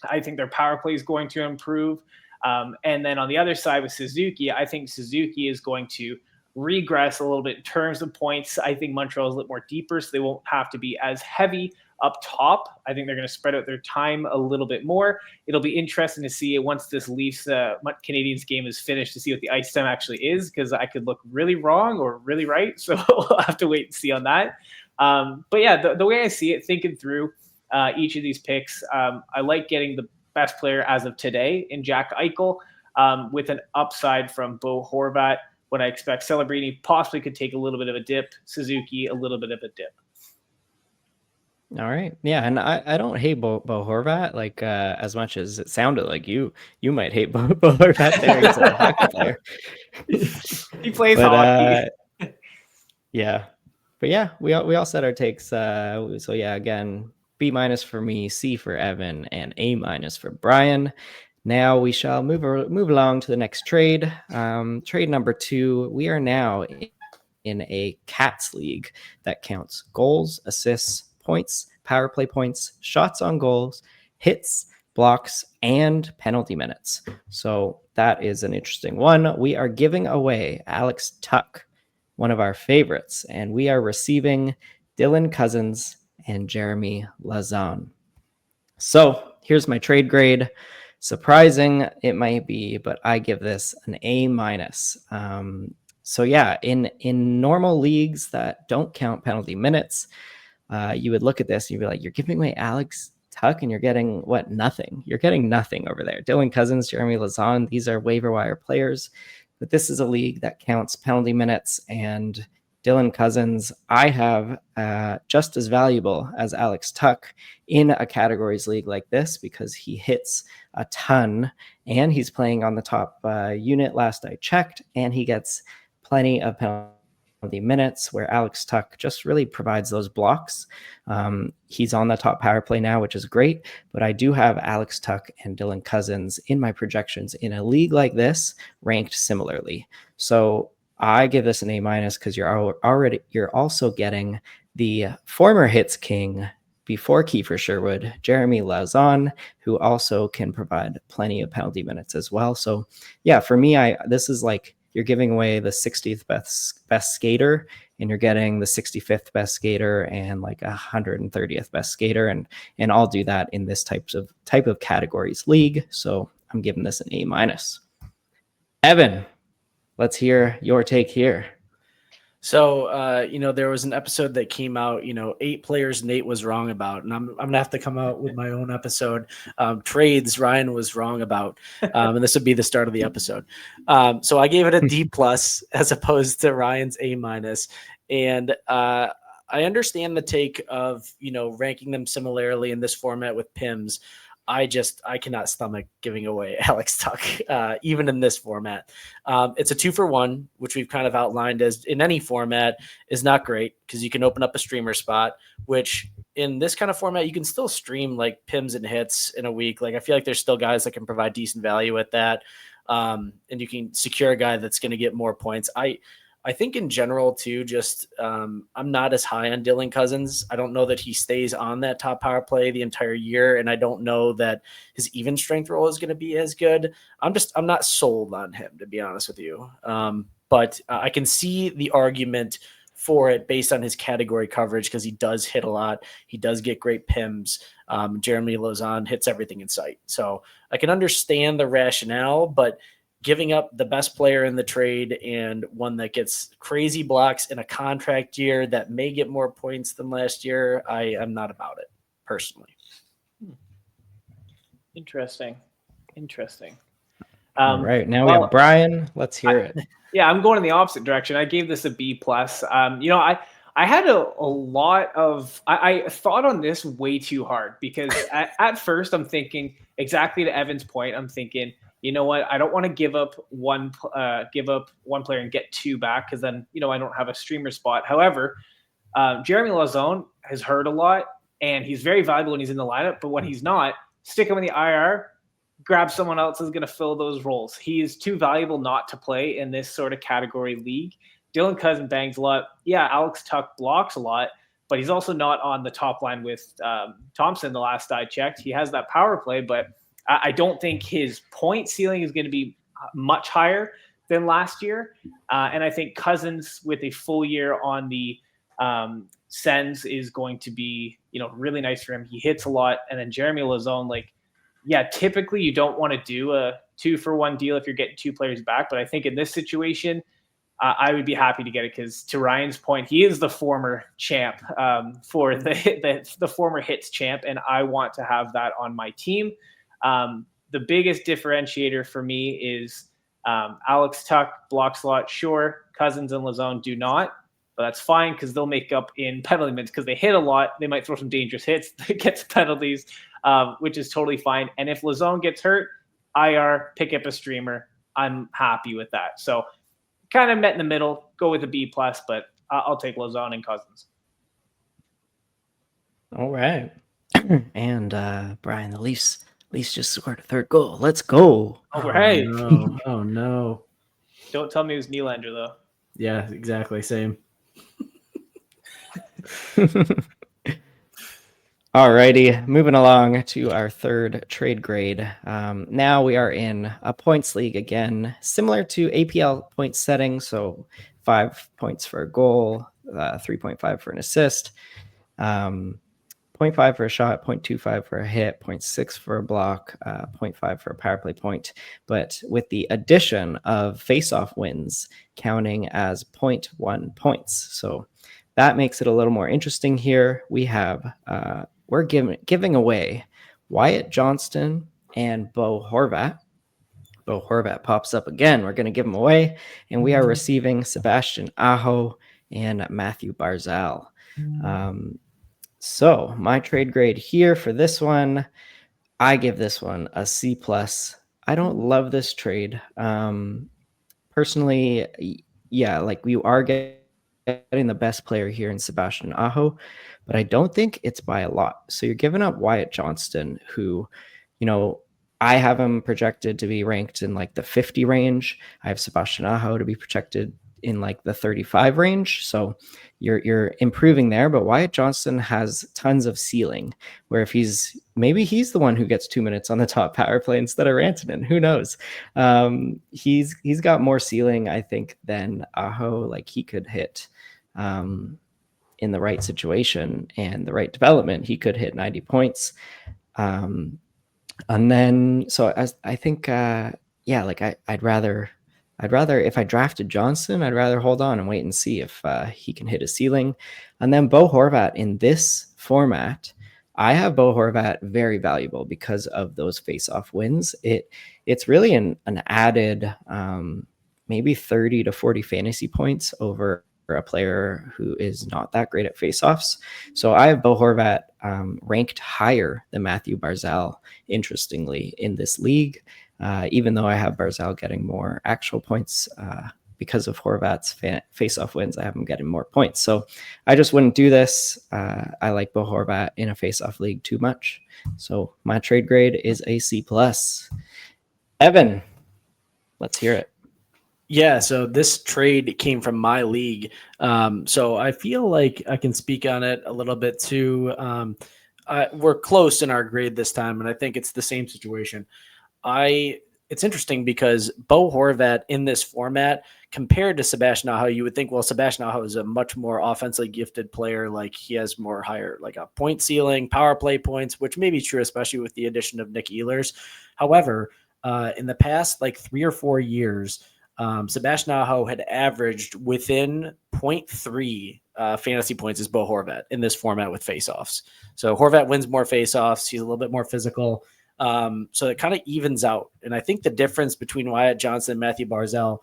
I think their power play is going to improve. And then on the other side with Suzuki, I think Suzuki is going to regress a little bit in terms of points. I think Montreal is a little more deeper, so they won't have to be as heavy up top. I think they're going to spread out their time a little bit more. It'll be interesting to see once this Leafs Canadians game is finished to see what the ice time actually is, because I could look really wrong or really right. So we'll have to wait and see on that. But yeah, the way I see it, thinking through each of these picks, I like getting the best player as of today in Jack Eichel with an upside from Bo Horvat. What I expect Celebrini possibly could take a little bit of a dip, Suzuki a little bit of a dip. All right. Yeah. And I don't hate Bo Horvat like as much as it sounded like you might hate Bo Horvat there. He's a hockey player. He plays hockey. Yeah. But yeah, we all said our takes. So yeah, again, B minus for me, C for Evan, and A minus for Brian. Now we shall move along to the next trade. Trade number 2. We are now in a Cats league that counts goals, assists, points, power play points, shots on goals, hits, blocks, and penalty minutes. So that is an interesting one. We are giving away Alex Tuch, one of our favorites, and we are receiving Dylan Cousins and Jeremy Lauzon. So here's my trade grade. Surprising it might be, but I give this an A minus. So yeah, in normal leagues that don't count penalty minutes, you would look at this and you'd be like, you're giving away Alex Tuch and you're getting what? Nothing. You're getting nothing over there. Dylan Cousins, Jeremy Lauzon, these are waiver wire players, but this is a league that counts penalty minutes, and Dylan Cousins, I have just as valuable as Alex Tuch in a categories league like this because he hits a ton and he's playing on the top unit last I checked, and he gets plenty of penalty minutes where Alex Tuch just really provides those blocks. He's on the top power play now, which is great, but I do have Alex Tuch and Dylan Cousins in my projections in a league like this ranked similarly. So I give this an A minus because you're also getting the former hits king before Kiefer Sherwood, Jeremy Lauzon, who also can provide plenty of penalty minutes as well. So yeah, for me, this is like you're giving away the 60th best skater, and you're getting the 65th best skater and like 130th best skater, and I'll do that in this type of categories league. So I'm giving this an A minus. Evan, let's hear your take here. So, there was an episode that came out, 8 players Nate was wrong about, and I'm going to have to come out with my own episode. Trades Ryan was wrong about, and this would be the start of the episode. So I gave it a D+ as opposed to Ryan's A-. And I understand the take of, ranking them similarly in this format with PIMS. I cannot stomach giving away Alex Tuch, even in this format. It's a 2-for-1, which we've kind of outlined as in any format is not great because you can open up a streamer spot, which in this kind of format, you can still stream like PIMS and hits in a week. Like I feel like there's still guys that can provide decent value at that. and you can secure a guy that's going to get more points. I think in general too, just I'm not as high on Dylan Cousins. I don't know that he stays on that top power play the entire year, and I don't know that his even strength role is going to be as good. I'm not sold on him, to be honest with you. But I can see the argument for it based on his category coverage, because he does hit a lot. He does get great PIMs. Jeremy Lauzon hits everything in sight. So I can understand the rationale, but giving up the best player in the trade and one that gets crazy blocks in a contract year that may get more points than last year, I am not about it personally. Interesting. All right, now we have Brian. Let's hear it. Yeah, I'm going in the opposite direction. I gave this a B plus. I had a lot of I thought on this way too hard, because at first I'm thinking exactly to Evan's point. I'm thinking, you know what? I don't want to give up one player and get two back, because then I don't have a streamer spot. However, Jeremy Lauzon has hurt a lot, and he's very valuable when he's in the lineup. But when he's not, stick him in the IR. Grab someone else who's going to fill those roles. He's too valuable not to play in this sort of category league. Dylan Cousins bangs a lot. Yeah, Alex Tuck blocks a lot, but he's also not on the top line with Thompson the last I checked. He has that power play, but I don't think his point ceiling is going to be much higher than last year. And I think Cousins with a full year on the Sens is going to be, really nice for him. He hits a lot. And then Jeremy Lauzon, typically you don't want to do a 2-for-1 deal if you're getting two players back. But I think in this situation, I would be happy to get it, because to Ryan's point, he is the former champ for the former hits champ, and I want to have that on my team. The biggest differentiator for me is Alex Tuck blocks a lot. Sure, Cousins and Lauzon do not, but that's fine, because they'll make up in penalty minutes, because they hit a lot. They might throw some dangerous hits that gets penalties, which is totally fine. And if Lauzon gets hurt, IR, pick up a streamer. I'm happy with that. So kind of met in the middle, go with a B plus, but I'll take Lauzon and Cousins. All right. And Brian, the Leafs just scored a third goal. Let's go. All right. Oh no. Don't tell me it was Nylander though. Yeah, exactly. Same. Alrighty, moving along to our third trade grade. Now we are in a points league again, similar to APL point setting. So 5 points for a goal, 3.5 for an assist, 0.5 for a shot, 0.25 for a hit, 0.6 for a block, 0.5 for a power play point. But with the addition of face-off wins counting as 0.1 points. So that makes it a little more interesting here. We have we're giving away Wyatt Johnston and Bo Horvat. Bo Horvat pops up again. We're going to give him away. And we are receiving Sebastian Aho and Matthew Barzal. So my trade grade here for this one, I give this one a C+. I don't love this trade. Personally, yeah, we are getting the best player here in Sebastian Aho, but I don't think it's by a lot. So you're giving up Wyatt Johnston, who, I have him projected to be ranked in the 50 range. I have Sebastian Aho to be projected in the 35 range. So you're improving there, but Wyatt Johnston has tons of ceiling, where if maybe he's the one who gets 2 minutes on the top power play instead of Rantanen. Who knows? He's got more ceiling, I think, than Aho. He could hit in the right situation and the right development, he could hit 90 points. And then, so I think, I'd rather, if I drafted Johnson, I'd rather hold on and wait and see if he can hit a ceiling. And then Bo Horvat in this format, I have Bo Horvat very valuable because of those face-off wins. It's really an added maybe 30 to 40 fantasy points over a player who is not that great at face-offs. So I have Bo Horvat ranked higher than Matthew Barzal, interestingly, in this league. Even though I have Barzal getting more actual points because of Horvat's face-off wins, I have him getting more points. So I just wouldn't do this. I like Bo Horvat in a face-off league too much. So my trade grade is a C+. Evan, Let's hear it. Yeah, so this trade came from my league. So I feel like I can speak on it a little bit too. We're close in our grade this time, and I think it's the same situation. It's interesting because Bo Horvat in this format compared to Sebastian Aho, you would think, well, Sebastian Aho is a much more offensively gifted player. Like he has more higher, like a point ceiling, power play points, which may be true, especially with the addition of Nick Ehlers. However, in the past, like 3 or 4 years, Sebastian Aho had averaged within 0.3 fantasy points as Bo Horvat in this format with faceoffs. So Horvat wins more faceoffs. He's a little bit more physical. So it kind of evens out. And I think the difference between Wyatt Johnson and Matthew Barzal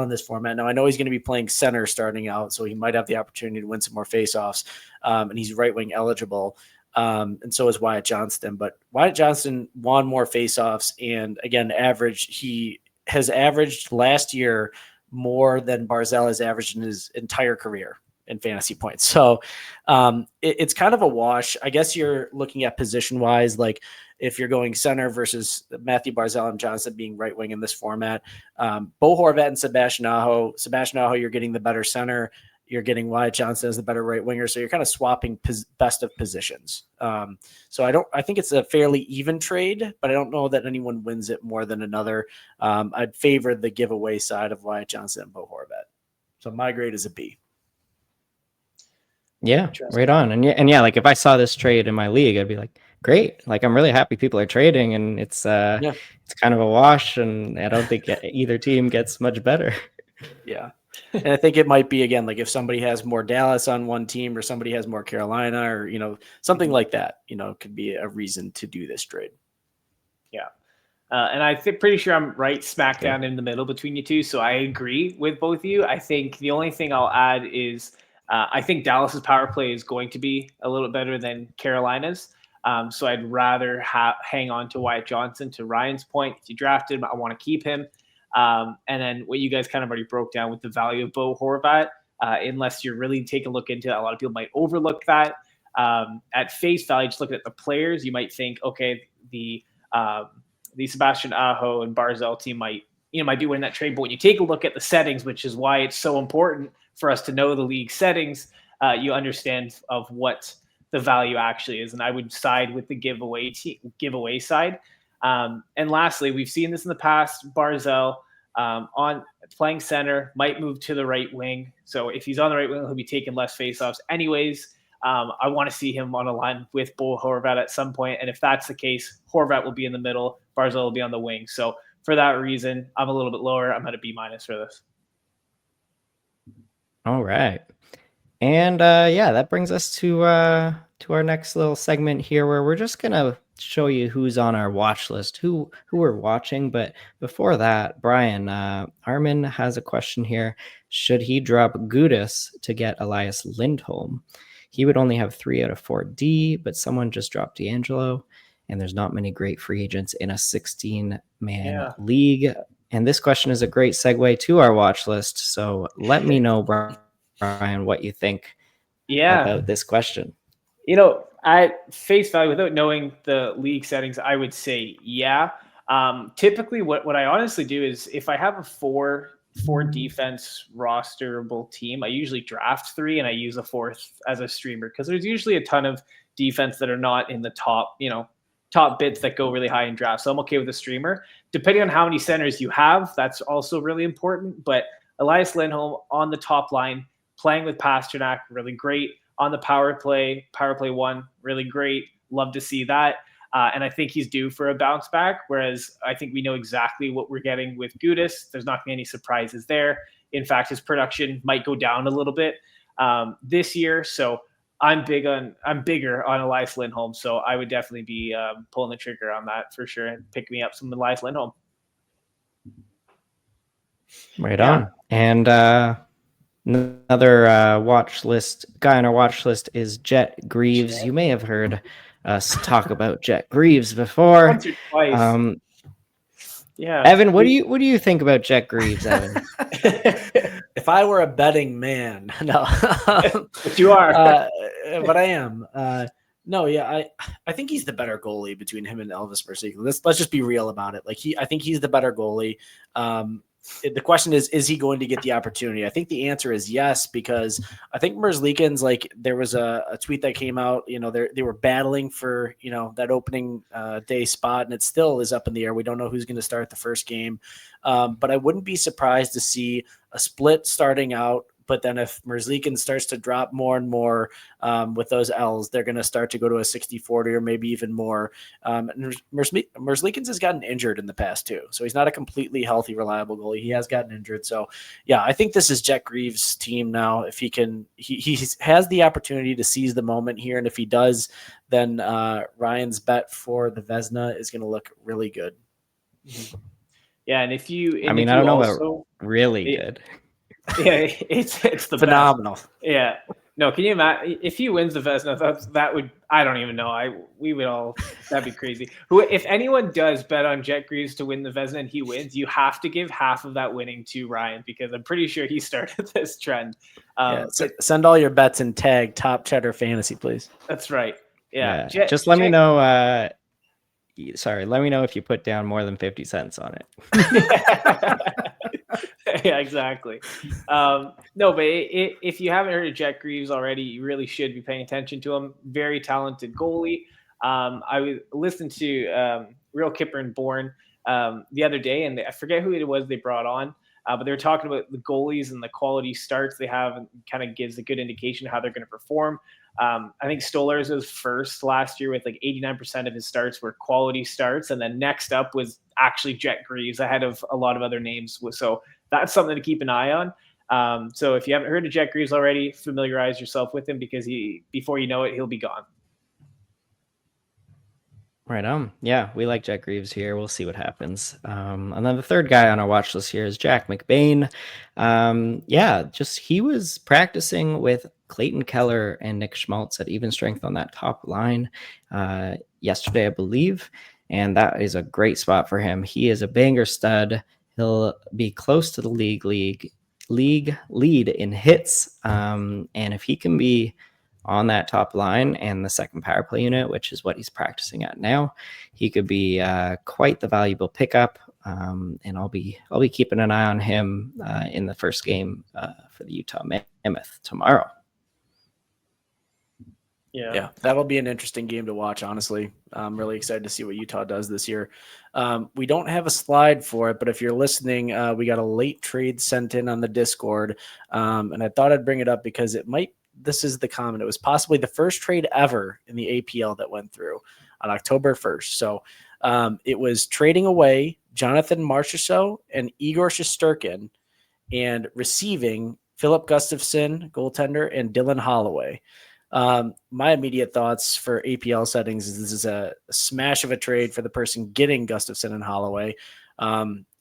in this format, now I know he's going to be playing center starting out, so he might have the opportunity to win some more faceoffs. And he's right wing eligible. And so is Wyatt Johnston, but Wyatt Johnston won more faceoffs and again, he has averaged last year more than Barzal has averaged in his entire career in fantasy points. So it's kind of a wash. I guess you're looking at position wise, like if you're going center versus Matthew Barzal and Johnson being right wing in this format, Bo Horvat and Sebastian Aho, you're getting the better center. You're getting Wyatt Johnson as the better right winger. So you're kind of swapping best of positions. So I think it's a fairly even trade, but I don't know that anyone wins it more than another. I'd favor the giveaway side of Wyatt Johnson and Bo Horvat. So my grade is a B. Yeah, right on. And yeah, like if I saw this trade in my league, I'd be like, great. Like I'm really happy people are trading, and it's kind of a wash, and I don't think either team gets much better. Yeah. And I think it might be, again, like if somebody has more Dallas on one team or somebody has more Carolina or, something like that, could be a reason to do this trade. Yeah. And I think pretty sure I'm right smack down in the middle between you two. So I agree with both of you. I think the only thing I'll add is I think Dallas's power play is going to be a little better than Carolina's. So I'd rather hang on to Wyatt Johnson. To Ryan's point, if you drafted him, I want to keep him. And then what you guys kind of already broke down with the value of Bo Horvat, unless you're really taking a look into it, a lot of people might overlook that. At face value, just looking at the players, you might think, okay, the Sebastian Aho and Barzal team might be winning that trade. But when you take a look at the settings, which is why it's so important for us to know the league settings, you understand of what the value actually is. And I would side with the giveaway side. And lastly, we've seen this in the past. Barzal on playing center might move to the right wing. So if he's on the right wing, he'll be taking less faceoffs anyways. I want to see him on a line with Bo Horvat at some point. And if that's the case, Horvat will be in the middle. Barzal will be on the wing. So for that reason, I'm a little bit lower. I'm at a B- for this. All right. And that brings us to our next little segment here, where we're just gonna show you who's on our watch list, who we're watching. But before that, Brian, Armin has a question here. Should he drop Ginos to get Elias Lindholm? He would only have 3 out of 4 D, but someone just dropped D'Angelo, and there's not many great free agents in a 16-man league. And this question is a great segue to our watch list. So let me know, Brian, what you think about this question. At face value, without knowing the league settings, I would say typically what I honestly do is if I have a four defense rosterable team, I usually draft 3 and I use a 4th as a streamer, because there's usually a ton of defense that are not in the top bits that go really high in drafts. So I'm okay with a streamer. Depending on how many centers you have, that's also really important. But Elias Lindholm on the top line, playing with Pasternak, really great. On the power play 1, really great. Love to see that. And I think he's due for a bounce back, whereas I think we know exactly what we're getting with Ginos. There's not going to be any surprises there. In fact, his production might go down a little bit this year. So I'm bigger on Elias Lindholm. So I would definitely be pulling the trigger on that for sure and pick me up some Elias Lindholm. Right on. And another guy on our watch list is Jet Greaves. You may have heard us talk about Jet Greaves before. Once or twice. Evan, what do you think about Jet Greaves, Evan? If I were a betting man, no. But you are. But I am. No, yeah, I think he's the better goalie between him and Elvis Merzlikins. Let's just be real about it. Like I think he's the better goalie. The question is he going to get the opportunity? I think the answer is yes, because I think Merzlikins, like there was a tweet that came out, they were battling for, that opening day spot, and it still is up in the air. We don't know who's going to start the first game. But I wouldn't be surprised to see a split starting out. But then if Merzlikins starts to drop more and more with those L's, they're going to start to go to a 60-40 or maybe even more. And Merzlikins has gotten injured in the past too. So he's not a completely healthy, reliable goalie. He has gotten injured. So yeah, I think this is Jet Greaves' team now. If he can, he has the opportunity to seize the moment here. And if he does, then Ryan's bet for the Vezina is going to look really good. Yeah. And if you, I don't know about really good. Yeah, it's the phenomenal. Best. Yeah. No, can you imagine if he wins the Vezina? That would, I don't even know. We would all, that'd be crazy. If anyone does bet on Jet Greaves to win the Vezina and he wins, you have to give half of that winning to Ryan, because I'm pretty sure he started this trend. Send all your bets and tag Top Cheddar Fantasy, please. That's right. Yeah. Just let me know. Sorry, let me know if you put down more than 50 cents on it. Yeah, exactly. No, but if you haven't heard of Jet Greaves already, you really should be paying attention to him. Very talented goalie. I listened to Real Kipper and Bourne the other day, and I forget who it was they brought on, but they were talking about the goalies and the quality starts they have, and kind of gives a good indication of how they're going to perform. I think Stolarz was first last year with like 89% of his starts were quality starts. And then next up was actually Jet Greaves ahead of a lot of other names. So that's something to keep an eye on. So if you haven't heard of Jet Greaves already, familiarize yourself with him, because before you know it, he'll be gone. Right on. Yeah, we like Jet Greaves here. We'll see what happens. And then the third guy on our watch list here is Jack McBain. He was practicing with Clayton Keller and Nick Schmaltz at even strength on that top line yesterday, I believe. And that is a great spot for him. He is a banger stud. He'll be close to the league lead in hits. And if he can be on that top line and the second power play unit, which is what he's practicing at now, he could be quite the valuable pickup. And I'll be keeping an eye on him in the first game for the Utah Mammoth tomorrow. Yeah, that'll be an interesting game to watch, honestly. I'm really excited to see what Utah does this year. We don't have a slide for it, but if you're listening, we got a late trade sent in on the Discord, and I thought I'd bring it up because this is the comment. It was possibly the first trade ever in the APL that went through on October 1st. So it was trading away Jonathan Marchessault and Igor Shesterkin and receiving Philip Gustafsson, goaltender, and Dylan Holloway. My immediate thoughts for APL settings is this is a smash of a trade for the person getting Gustafsson and Holloway.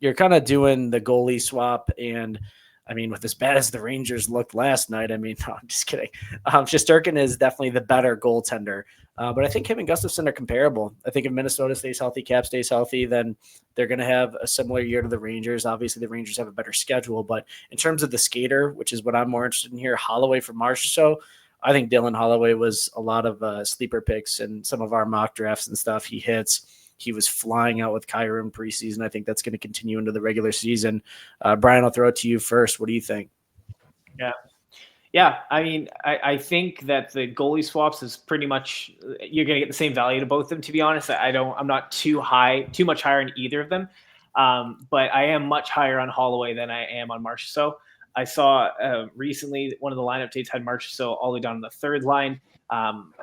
You're kind of doing the goalie swap, and I mean, with as bad as the Rangers looked last night, no, I'm just kidding. Shesterkin is definitely the better goaltender, but I think him and Gustafsson are comparable. I think if Minnesota stays healthy, Cap stays healthy, then they're going to have a similar year to the Rangers. Obviously, the Rangers have a better schedule, but in terms of the skater, which is what I'm more interested in here, Holloway for Marchessault, I think Dylan Holloway was a lot of sleeper picks in some of our mock drafts and stuff. He was flying out with Kyra in preseason. I think that's going to continue into the regular season. Brian, I'll throw it to you first. What do you think? Yeah. I think that the goalie swaps is pretty much, you're going to get the same value to both of them. To be honest, I'm not too much higher in either of them. But I am much higher on Holloway than I am on Marchessault. I saw recently one of the lineup dates had Marchessault all the way down to the third line.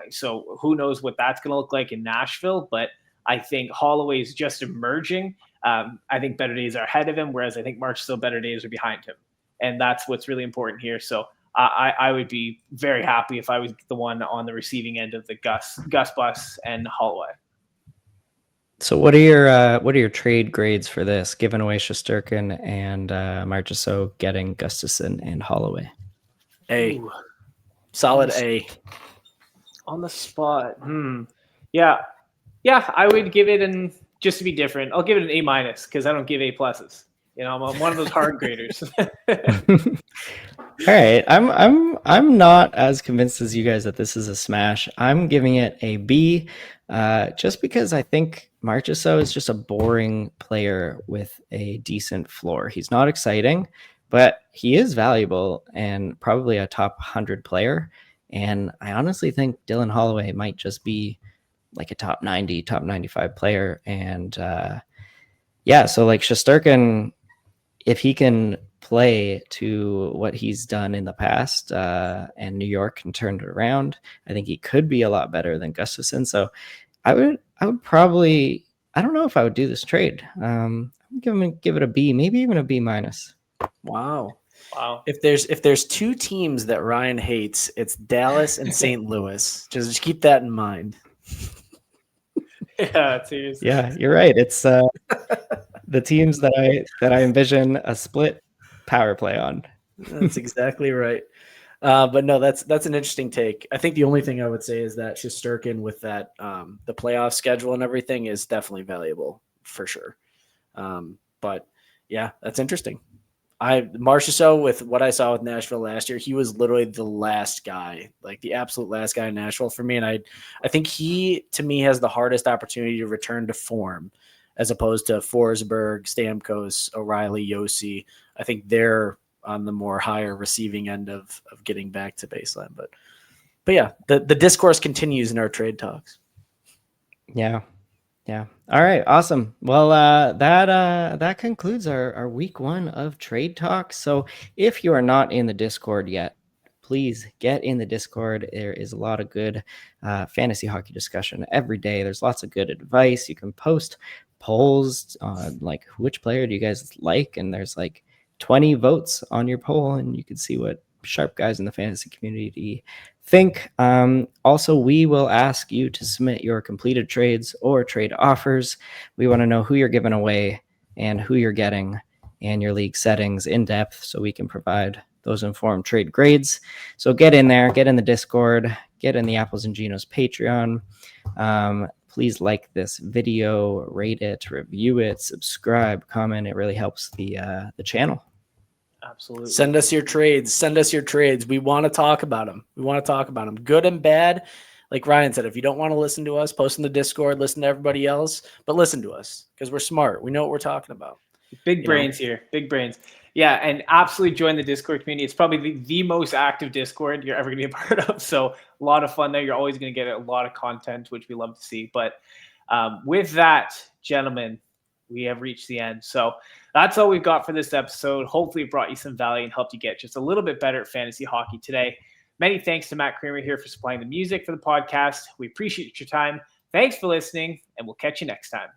So who knows what that's going to look like in Nashville, but I think Holloway is just emerging. I think better days are ahead of him, whereas I think Marchessault better days are behind him. And that's what's really important here. So I would be very happy if I was the one on the receiving end of the Gus Bus and Holloway. So what are your trade grades for this, giving away Shesterkin and Marchessault, getting Gustafsson and Holloway? A. Solid A. On the spot. Yeah, I would give it just to be different, I'll give it an A- because I don't give A+. I'm one of those hard graders. All right, I'm I'm not as convinced as you guys that this is a smash. I'm giving it a B, just because I think Marchessault is just a boring player with a decent floor. He's not exciting, but he is valuable and probably a top 100 player. And I honestly think Dylan Holloway might just be like a top 90, top 95 player. And yeah, so like Shesterkin, if he can play to what he's done in the past, and New York can turn it around, I think he could be a lot better than Gustafsson. So I would probably, I don't know if I would do this trade. I'm gonna give it a B, maybe even a B minus. Wow. Wow. If there's two teams that Ryan hates, it's Dallas and St. Louis. Just keep that in mind. Yeah, seriously. Yeah, you're right. It's the teams that I envision a split power play on. That's exactly right. But no, that's an interesting take. I think the only thing I would say is that Shesterkin with that the playoff schedule and everything is definitely valuable for sure. But yeah, that's interesting. Marchessault, with what I saw with Nashville last year, he was literally the last guy, like the absolute last guy in Nashville for me. And I think he, to me, has the hardest opportunity to return to form as opposed to Forsberg, Stamkos, O'Reilly, Yossi. I think they're on the more higher receiving end of getting back to baseline. But yeah, the discourse continues in our trade talks. Yeah. Yeah. All right. Awesome. Well, that concludes our week 1 of Trade Talk. So if you are not in the Discord yet, please get in the Discord. There is a lot of good fantasy hockey discussion every day. There's lots of good advice. You can post polls on like which player do you guys like, and there's like 20 votes on your poll, and you can see what sharp guys in the fantasy community think. Also, we will ask you to submit your completed trades or trade offers. We want to know who you're giving away and who you're getting and your league settings in depth so we can provide those informed trade grades. So get in there, get in the Discord, get in the Apples and Ginos Patreon. Please like this video, rate it, review it, subscribe, comment. It really helps the channel. Absolutely. Send us your trades. Send us your trades. We want to talk about them. We want to talk about them, good and bad. Like Ryan said, if you don't want to listen to us, post in the Discord, listen to everybody else, but listen to us because we're smart. We know what we're talking about. Big brains here. Big brains. Yeah, and absolutely join the Discord community. It's probably the most active Discord you're ever going to be a part of. So a lot of fun there. You're always going to get a lot of content, which we love to see. But with that, gentlemen, we have reached the end. So that's all we've got for this episode. Hopefully it brought you some value and helped you get just a little bit better at fantasy hockey today. Many thanks to Matt Kramer here for supplying the music for the podcast. We appreciate your time. Thanks for listening, and we'll catch you next time.